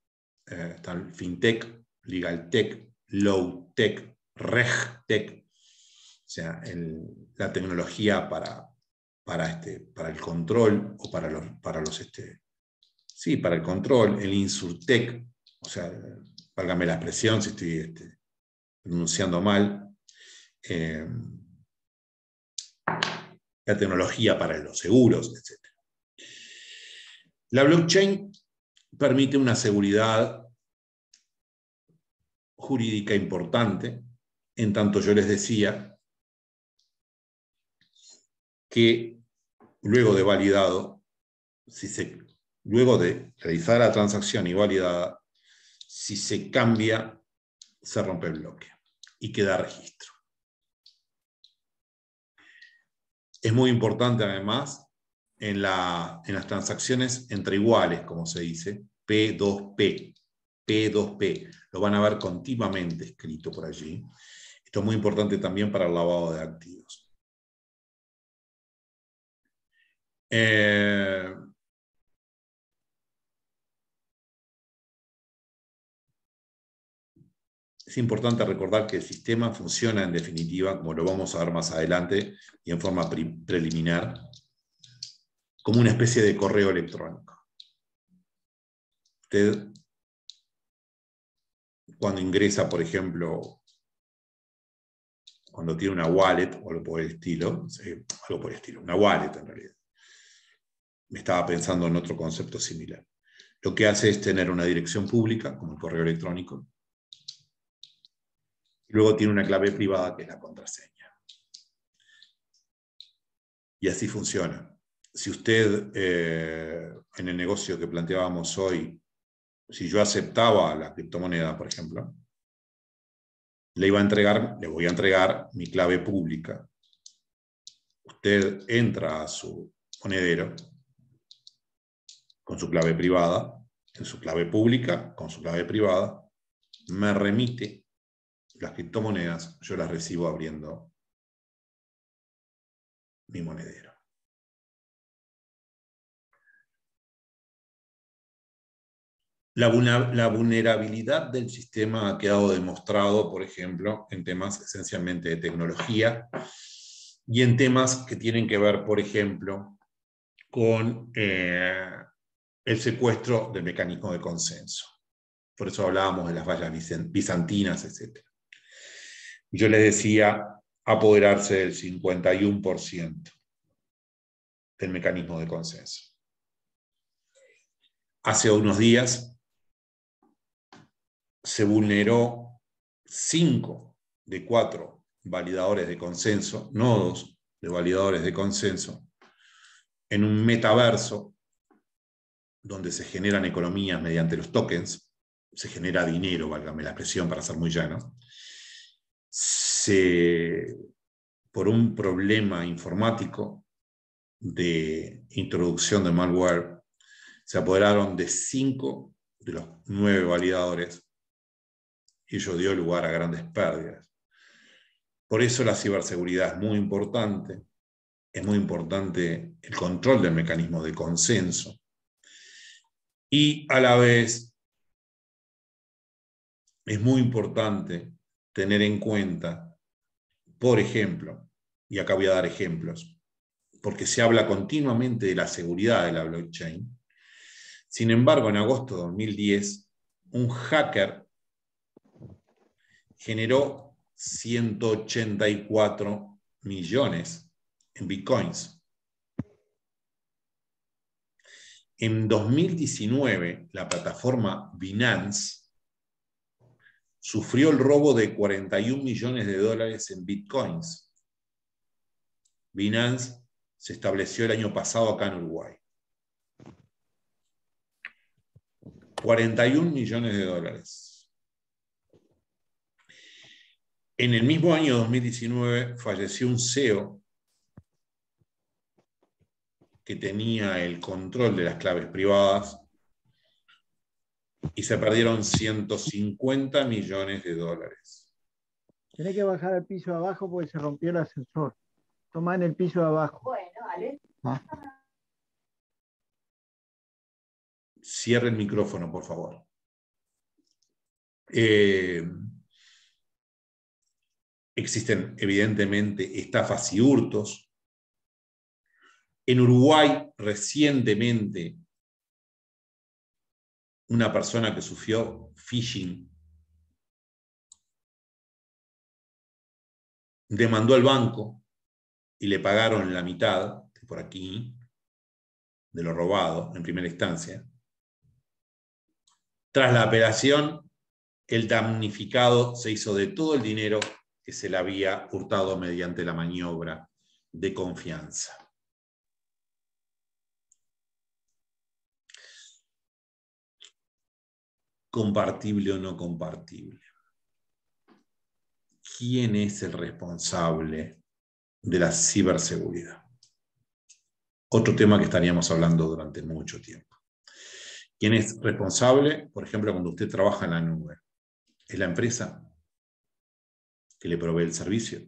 Está el fintech, legaltech, low-tech, regtech, o sea, la tecnología para el control o para el control, el insurtech, o sea, válgame la expresión si estoy pronunciando mal. La tecnología para los seguros, etc. La blockchain permite una seguridad jurídica importante, en tanto yo les decía que luego de validado, luego de realizar la transacción y validada, si se cambia, se rompe el bloque y queda registro. Es muy importante además en las transacciones entre iguales, como se dice, P2P. P2P. Lo van a ver continuamente escrito por allí. Esto es muy importante también para el lavado de activos. Es importante recordar que el sistema funciona en definitiva, como lo vamos a ver más adelante y en forma preliminar, como una especie de correo electrónico. usted, cuando ingresa, por ejemplo, cuando tiene una wallet o algo por el estilo, una wallet en realidad. Me estaba pensando en otro concepto similar. Lo que hace es tener una dirección pública, como el correo electrónico, y luego tiene una clave privada que es la contraseña. Y así funciona. Si usted, en el negocio que planteábamos hoy, si yo aceptaba la criptomoneda, por ejemplo, le voy a entregar mi clave pública. Usted entra a su monedero con su clave privada, en su clave pública, con su clave privada, me remite las criptomonedas, yo las recibo abriendo mi monedero. La vulnerabilidad del sistema ha quedado demostrado, por ejemplo, en temas esencialmente de tecnología y en temas que tienen que ver, por ejemplo, con el secuestro del mecanismo de consenso. Por eso hablábamos de las vallas bizantinas, etc. Yo les decía apoderarse del 51% del mecanismo de consenso. Hace unos días se vulneró 5 de 4 validadores de consenso, nodos de validadores de consenso, en un metaverso donde se generan economías mediante los tokens, se genera dinero, válgame la expresión para ser muy llano, por un problema informático de introducción de malware, se apoderaron de 5 de los 9 validadores y ello dio lugar a grandes pérdidas. Por eso la ciberseguridad es muy importante el control del mecanismo de consenso y a la vez es muy importante tener en cuenta, por ejemplo, y acá voy a dar ejemplos, porque se habla continuamente de la seguridad de la blockchain. Sin embargo, en agosto de 2010, un hacker generó 184 millones en bitcoins. En 2019, la plataforma Binance sufrió el robo de 41 millones de dólares en bitcoins. Binance se estableció el año pasado acá en Uruguay. 41 millones de dólares. En el mismo año 2019 falleció un CEO que tenía el control de las claves privadas y se perdieron 150 millones de dólares. Tenés que bajar al piso de abajo porque se rompió el ascensor. Tomá en el piso de abajo. Bueno, vale. Cierre el micrófono, por favor. Existen, evidentemente, estafas y hurtos. En Uruguay, recientemente, una persona que sufrió phishing demandó al banco y le pagaron la mitad, por aquí, de lo robado en primera instancia. Tras la apelación, el damnificado se hizo de todo el dinero que se le había hurtado mediante la maniobra de confianza. ¿Compartible o no compartible? ¿Quién es el responsable de la ciberseguridad? Otro tema que estaríamos hablando durante mucho tiempo. ¿Quién es responsable? Por ejemplo, cuando usted trabaja en la nube. ¿Es la empresa que le provee el servicio?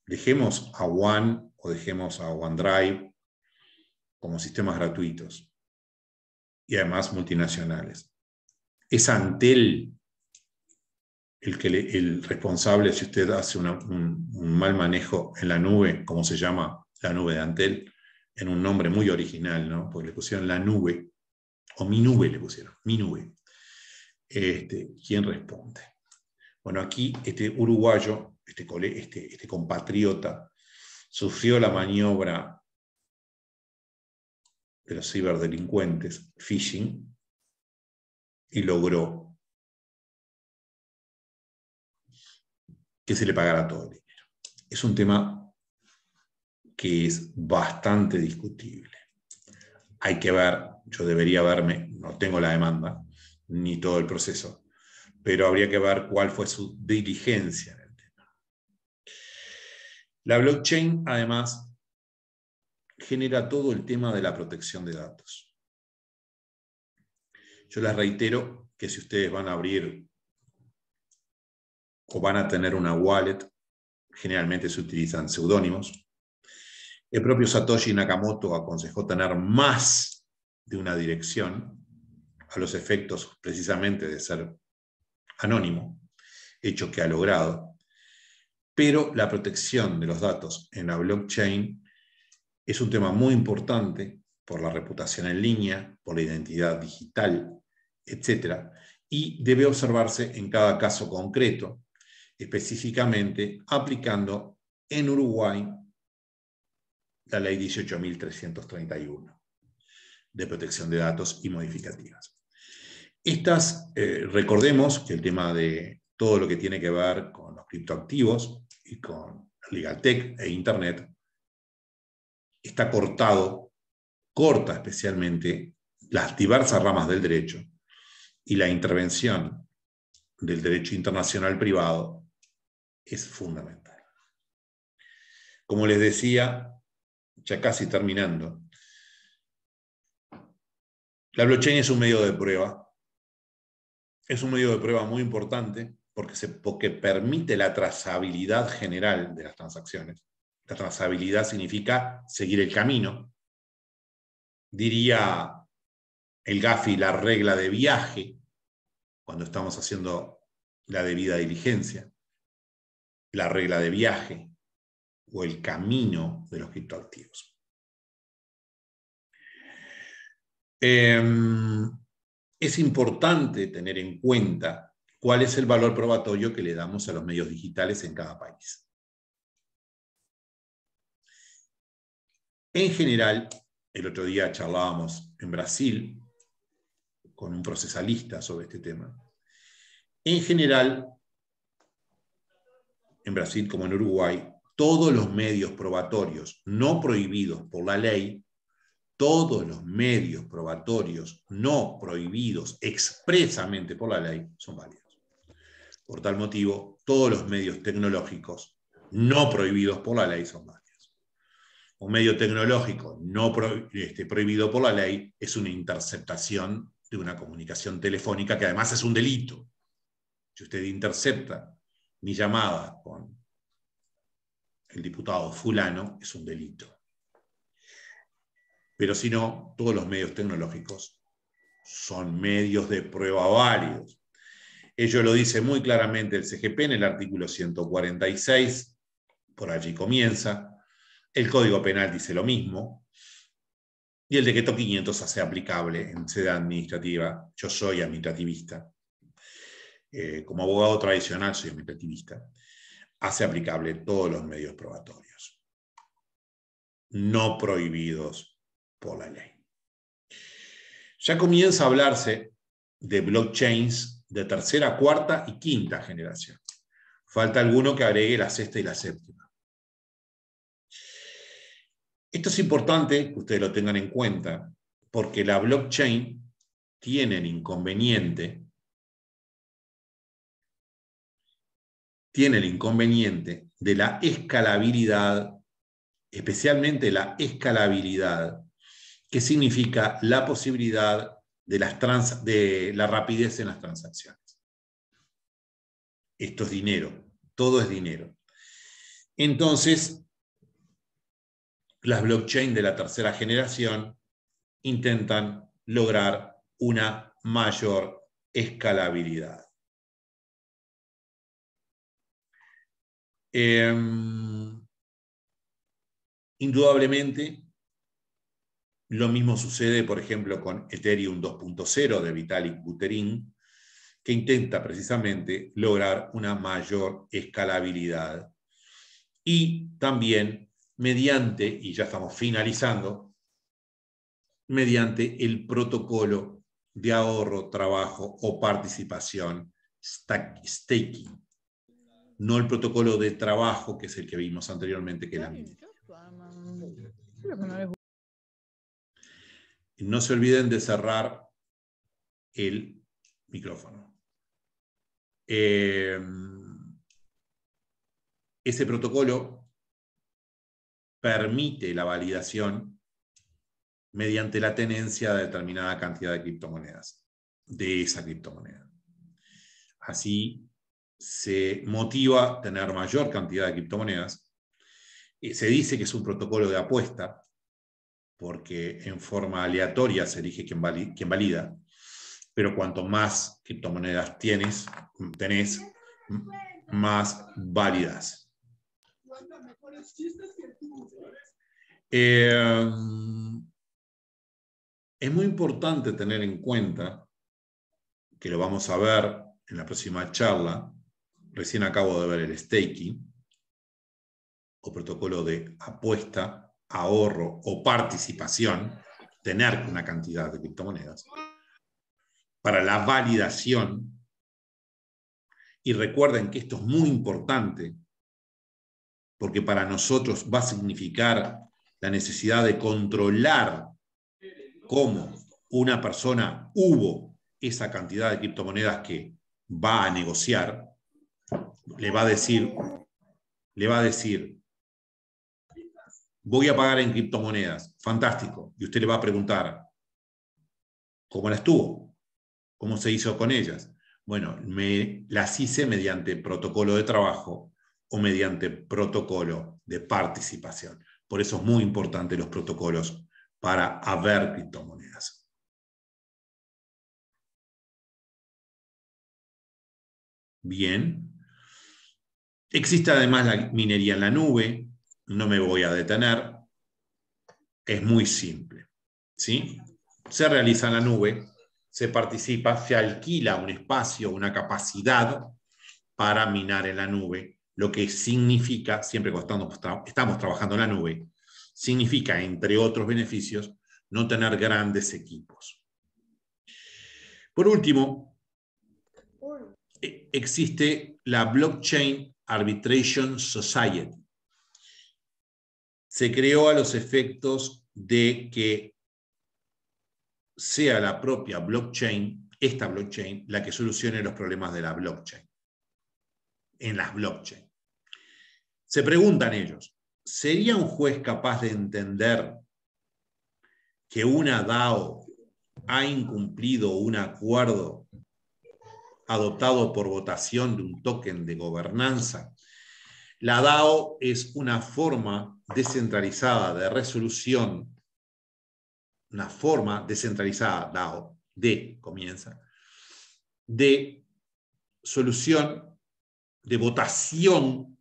Dejemos a One o dejemos a OneDrive como sistemas gratuitos y además multinacionales. ¿Es Antel el responsable si usted hace un mal manejo en la nube, como se llama la nube de Antel, en un nombre muy original, ¿no? Porque le pusieron la nube o mi nube le pusieron, mi nube. ¿Quién responde? Bueno, aquí este uruguayo, este compatriota, sufrió la maniobra de los ciberdelincuentes, phishing, y logró que se le pagara todo el dinero. Es un tema que es bastante discutible. Hay que ver, yo debería verme, no tengo la demanda, ni todo el proceso, pero habría que ver cuál fue su diligencia en el tema. La blockchain, además, genera todo el tema de la protección de datos. Yo les reitero que si ustedes van a abrir o van a tener una wallet, generalmente se utilizan seudónimos. El propio Satoshi Nakamoto aconsejó tener más de una dirección a los efectos precisamente de ser anónimo, hecho que ha logrado. Pero la protección de los datos en la blockchain es un tema muy importante por la reputación en línea, por la identidad digital, etc. Y debe observarse en cada caso concreto, específicamente aplicando en Uruguay la ley 18.331 de protección de datos y modificativas. Recordemos que el tema de todo lo que tiene que ver con los criptoactivos y con LegalTech e Internet está corta especialmente las diversas ramas del derecho y la intervención del derecho internacional privado es fundamental. Como les decía, ya casi terminando, la blockchain es un medio de prueba. Es un medio de prueba muy importante porque permite la trazabilidad general de las transacciones. La trazabilidad significa seguir el camino. Diría el Gafi la regla de viaje cuando estamos haciendo la debida diligencia. La regla de viaje o el camino de los criptoactivos. Es importante tener en cuenta cuál es el valor probatorio que le damos a los medios digitales en cada país. En general, el otro día charlábamos en Brasil con un procesalista sobre este tema. En general, en Brasil como en Uruguay, todos los medios probatorios no prohibidos por la ley, todos los medios probatorios no prohibidos expresamente por la ley son válidos. Por tal motivo, todos los medios tecnológicos no prohibidos por la ley son válidos. Un medio tecnológico no prohibido por la ley es una interceptación de una comunicación telefónica que además es un delito. Si usted intercepta mi llamada con el diputado fulano, es un delito. Pero si no, todos los medios tecnológicos son medios de prueba válidos. Ello lo dice muy claramente el CGP en el artículo 146, por allí comienza. El Código Penal dice lo mismo. Y el decreto 500 hace aplicable en sede administrativa. Yo soy administrativista. Como abogado tradicional soy administrativista. Hace aplicable todos los medios probatorios, no prohibidos por la ley. Ya comienza a hablarse de blockchains de tercera, cuarta y quinta generación. Falta alguno que agregue la sexta y la séptima. Esto es importante que ustedes lo tengan en cuenta, porque la blockchain tiene el inconveniente de la escalabilidad, especialmente la escalabilidad, que significa la posibilidad de la rapidez en las transacciones. Esto es dinero, todo es dinero. Entonces, las blockchain de la tercera generación intentan lograr una mayor escalabilidad. Indudablemente, Lo mismo sucede, por ejemplo, con Ethereum 2.0 de Vitalik Buterin, que intenta precisamente lograr una mayor escalabilidad. Y también mediante, y ya estamos finalizando, mediante el protocolo de ahorro, trabajo o participación staking. No el protocolo de trabajo, que es el que vimos anteriormente, que es la minería. No se olviden de cerrar el micrófono. Ese protocolo permite la validación mediante la tenencia de determinada cantidad de criptomonedas, de esa criptomoneda. Así se motiva a tener mayor cantidad de criptomonedas. Se dice que es un protocolo de apuesta, porque en forma aleatoria se elige quién valida, pero cuanto más criptomonedas tenés, más válidas. Es muy importante tener en cuenta, que lo vamos a ver en la próxima charla, recién acabo de ver el staking, o protocolo de apuesta, ahorro o participación, tener una cantidad de criptomonedas, para la validación. Y recuerden que esto es muy importante, porque para nosotros va a significar la necesidad de controlar cómo una persona hubo esa cantidad de criptomonedas que va a negociar. Le va a decir, voy a pagar en criptomonedas, fantástico. Y usted le va a preguntar, ¿cómo las tuvo? ¿Cómo se hizo con ellas? Bueno, las hice mediante protocolo de trabajo o mediante protocolo de participación. Por eso es muy importante los protocolos para haber criptomonedas. Bien. Existe además la minería en la nube. No me voy a detener. Es muy simple, ¿sí? Se realiza en la nube, se participa, se alquila un espacio, una capacidad para minar en la nube, lo que significa, siempre cuando estamos trabajando en la nube, significa, entre otros beneficios, no tener grandes equipos. Por último, existe la Blockchain Arbitration Society. Se creó a los efectos de que sea la propia blockchain, esta blockchain, la que solucione los problemas de la blockchain, en las blockchain. Se preguntan ellos, ¿sería un juez capaz de entender que una DAO ha incumplido un acuerdo adoptado por votación de un token de gobernanza? La DAO es una forma descentralizada de resolución, una forma descentralizada, DAO, comienza, de solución, de votación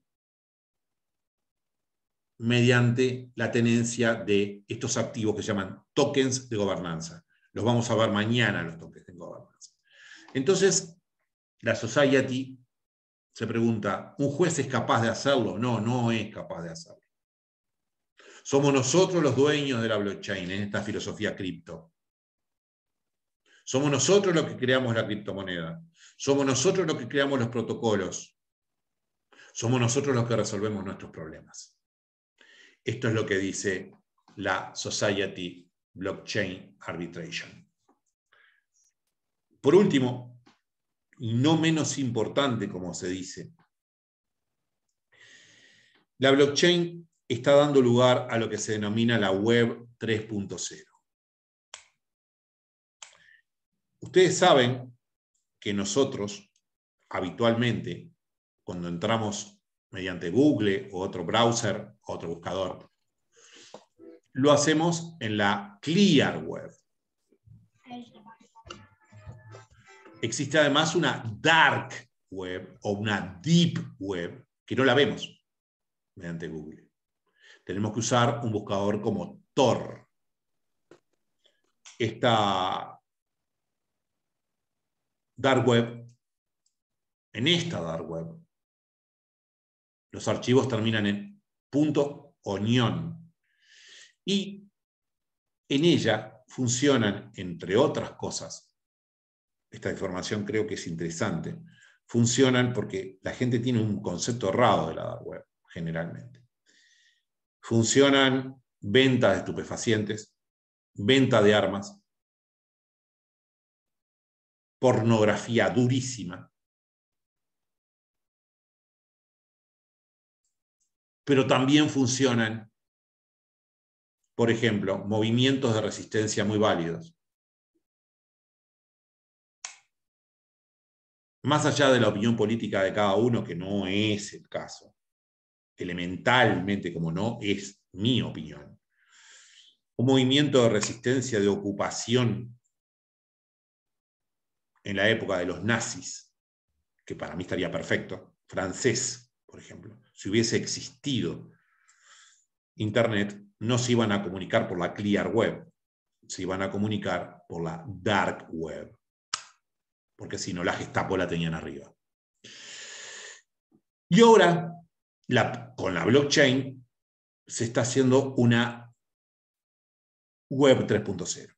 mediante la tenencia de estos activos que se llaman tokens de gobernanza. Los vamos a ver mañana, los tokens de gobernanza. Entonces, la Society se pregunta, ¿un juez es capaz de hacerlo? No, no es capaz de hacerlo. Somos nosotros los dueños de la blockchain en esta filosofía cripto. Somos nosotros los que creamos la criptomoneda. Somos nosotros los que creamos los protocolos. Somos nosotros los que resolvemos nuestros problemas. Esto es lo que dice la Society Blockchain Arbitration. Por último, y no menos importante, como se dice, la blockchain está dando lugar a lo que se denomina la Web 3.0. Ustedes saben que nosotros, habitualmente, cuando entramos mediante Google o otro browser, otro buscador, lo hacemos en la Clear Web. Existe además una Dark Web o una Deep Web que no la vemos mediante Google. Tenemos que usar un buscador como Tor. esta dark web, en esta dark web, los archivos terminan en .onion y en ella funcionan, entre otras cosas, esta información creo que es interesante, funcionan porque la gente tiene un concepto errado de la dark web, generalmente. Funcionan ventas de estupefacientes, venta de armas, pornografía durísima, pero también funcionan, por ejemplo, movimientos de resistencia muy válidos. Más allá de la opinión política de cada uno, que no es el caso, elementalmente como no es mi opinión, un movimiento de resistencia, de ocupación en la época de los nazis, que para mí estaría perfecto, francés, por ejemplo, si hubiese existido Internet, no se iban a comunicar por la clear web, se iban a comunicar por la dark web, porque si no la Gestapo la tenían arriba. Y ahora, con la blockchain, se está haciendo una web 3.0,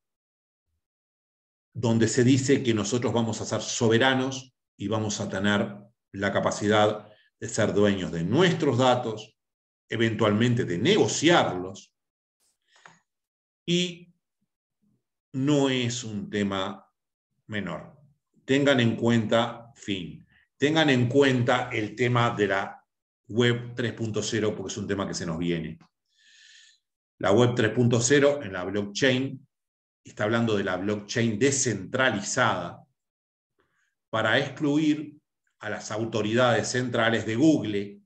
donde se dice que nosotros vamos a ser soberanos y vamos a tener la capacidad de ser dueños de nuestros datos, eventualmente de negociarlos, y no es un tema menor. Tengan en cuenta, tengan en cuenta el tema de la web 3.0 porque es un tema que se nos viene. La web 3.0 en la blockchain está hablando de la blockchain descentralizada para excluir a las autoridades centrales de Google,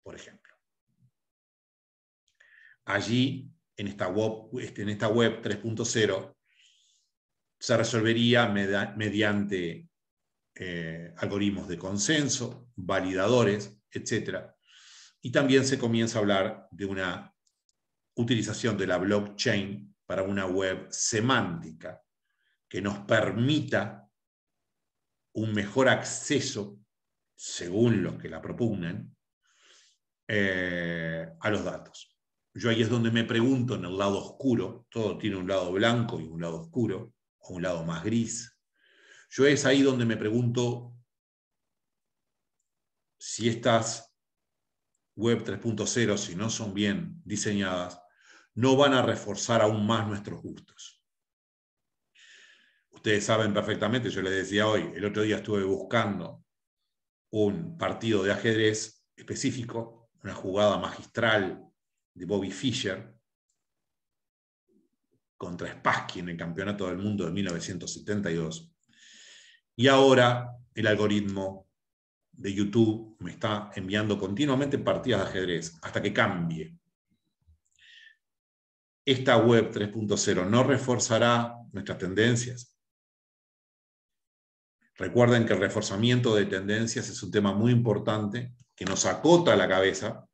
por ejemplo. Allí, en esta web 3.0, se resolvería mediante algoritmos de consenso, validadores, etc. Y también se comienza a hablar de una utilización de la blockchain para una web semántica que nos permita un mejor acceso, según los que la propugnan, a los datos. Yo ahí es donde me pregunto, en el lado oscuro, todo tiene un lado blanco y un lado oscuro, o un lado más gris. Yo es ahí donde me pregunto si estas web 3.0, si no son bien diseñadas, no van a reforzar aún más nuestros gustos. Ustedes saben perfectamente, yo les decía hoy, el otro día estuve buscando un partido de ajedrez específico, una jugada magistral de Bobby Fischer contra Spassky en el Campeonato del Mundo de 1972. Y ahora el algoritmo de YouTube me está enviando continuamente partidas de ajedrez hasta que cambie. Esta web 3.0 no reforzará nuestras tendencias. Recuerden que el reforzamiento de tendencias es un tema muy importante que nos acota la cabeza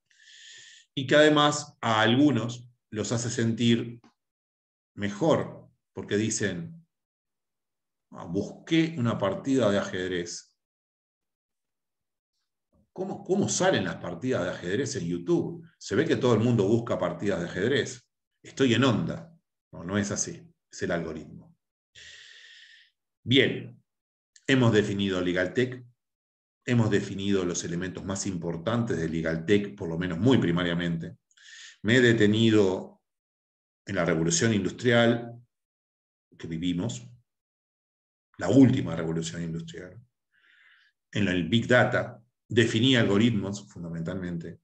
y que además a algunos los hace sentir mejor, porque dicen, busqué una partida de ajedrez. ¿Cómo salen las partidas de ajedrez en YouTube? Se ve que todo el mundo busca partidas de ajedrez. Estoy en onda. No es así. Es el algoritmo. Bien, hemos definido LegalTech. Hemos definido los elementos más importantes de LegalTech, por lo menos muy primariamente. Me he detenido en la revolución industrial que vivimos, la última revolución industrial, en el Big Data, definí algoritmos fundamentalmente,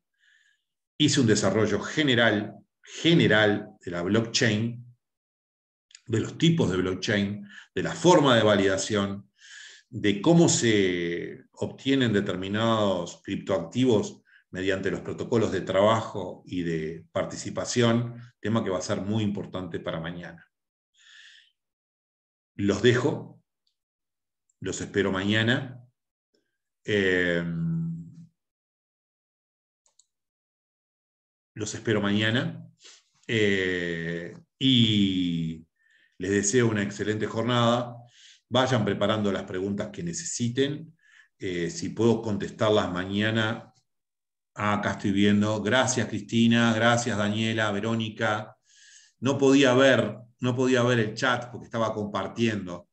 hice un desarrollo general de la blockchain, de los tipos de blockchain, de la forma de validación, de cómo se obtienen determinados criptoactivos mediante los protocolos de trabajo y de participación, tema que va a ser muy importante para mañana. Los dejo, los espero mañana. Los espero mañana. Y Les deseo una excelente jornada. Vayan preparando las preguntas que necesiten. Si puedo contestarlas mañana, acá estoy viendo. Gracias, Cristina. Gracias, Daniela, Verónica. No podía ver el chat porque estaba compartiendo.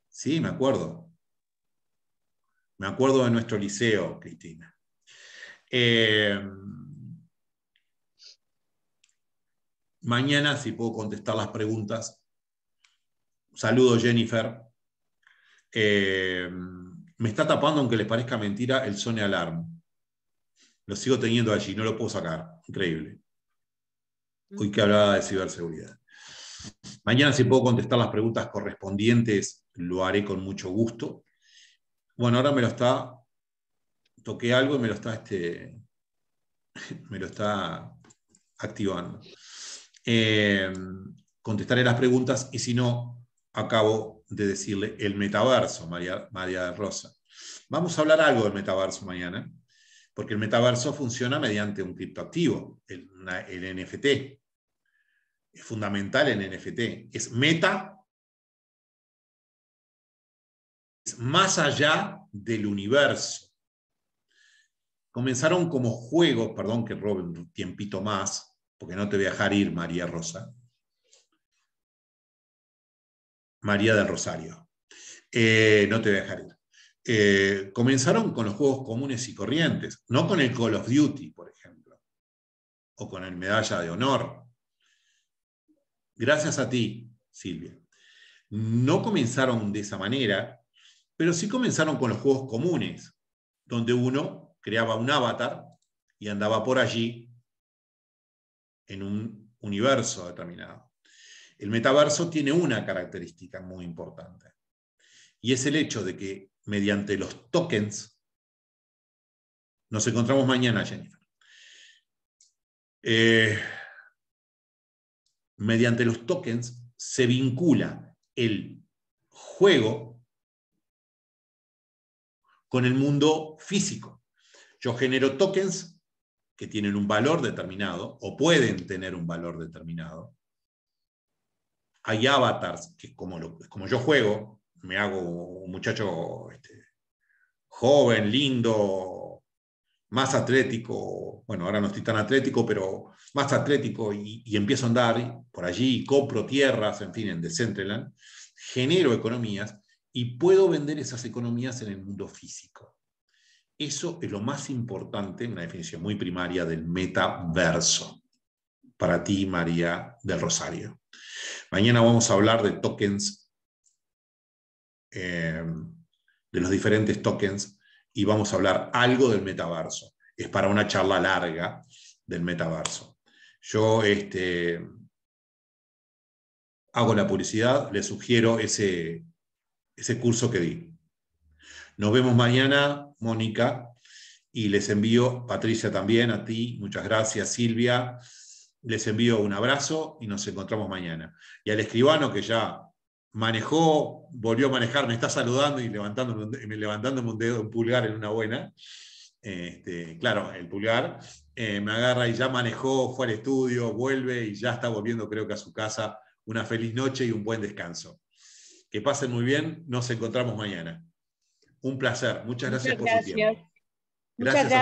Sí, me acuerdo. Me acuerdo de nuestro liceo, Cristina. Mañana, si puedo contestar las preguntas. Saludo, Jennifer. Me está tapando, aunque les parezca mentira, el Sony Alarm. Lo sigo teniendo allí, no lo puedo sacar. Increíble. Hoy que hablaba de ciberseguridad. Mañana, si puedo contestar las preguntas correspondientes, lo haré con mucho gusto. Bueno, ahora toqué algo y me lo está activando. Contestaré las preguntas y si no, acabo de decirle el metaverso, María del Rosa. Vamos a hablar algo del metaverso mañana, porque el metaverso funciona mediante un criptoactivo, el NFT. Es fundamental el NFT. Es más allá del universo. Comenzaron como juegos, perdón que robe un tiempito más, porque no te voy a dejar ir, María Rosa. María del Rosario. No te voy a dejar ir. Comenzaron con los juegos comunes y corrientes, no con el Call of Duty, por ejemplo, o con el Medalla de Honor. Gracias a ti, Silvia. No comenzaron de esa manera, pero sí comenzaron con los juegos comunes, donde uno creaba un avatar y andaba por allí en un universo determinado. El metaverso tiene una característica muy importante, y es el hecho de que mediante los tokens, nos encontramos mañana, Jennifer, mediante los tokens se vincula el juego con el mundo físico. Yo genero tokens que tienen un valor determinado o pueden tener un valor determinado. Hay avatars que como yo juego, me hago un muchacho joven, lindo, más atlético, bueno, ahora no estoy tan atlético, pero más atlético y empiezo a andar por allí, compro tierras, en fin, en Decentraland, genero economías y puedo vender esas economías en el mundo físico. Eso es lo más importante, una definición muy primaria del metaverso. Para ti, María del Rosario. Mañana vamos a hablar de tokens, de los diferentes tokens, y vamos a hablar algo del metaverso. Es para una charla larga del metaverso. Yo hago la publicidad, les sugiero ese curso que di. Nos vemos mañana, Mónica, y les envío, Patricia también, a ti, muchas gracias, Silvia. Les envío un abrazo y nos encontramos mañana. Y al escribano que ya manejó, volvió a manejar, me está saludando y levantándome un dedo, un pulgar en una buena. Claro, el pulgar me agarra y ya manejó, fue al estudio, vuelve y ya está volviendo, creo que a su casa. Una feliz noche y un buen descanso. Que pasen muy bien, nos encontramos mañana. Un placer, muchas gracias por su tiempo. Muchas gracias.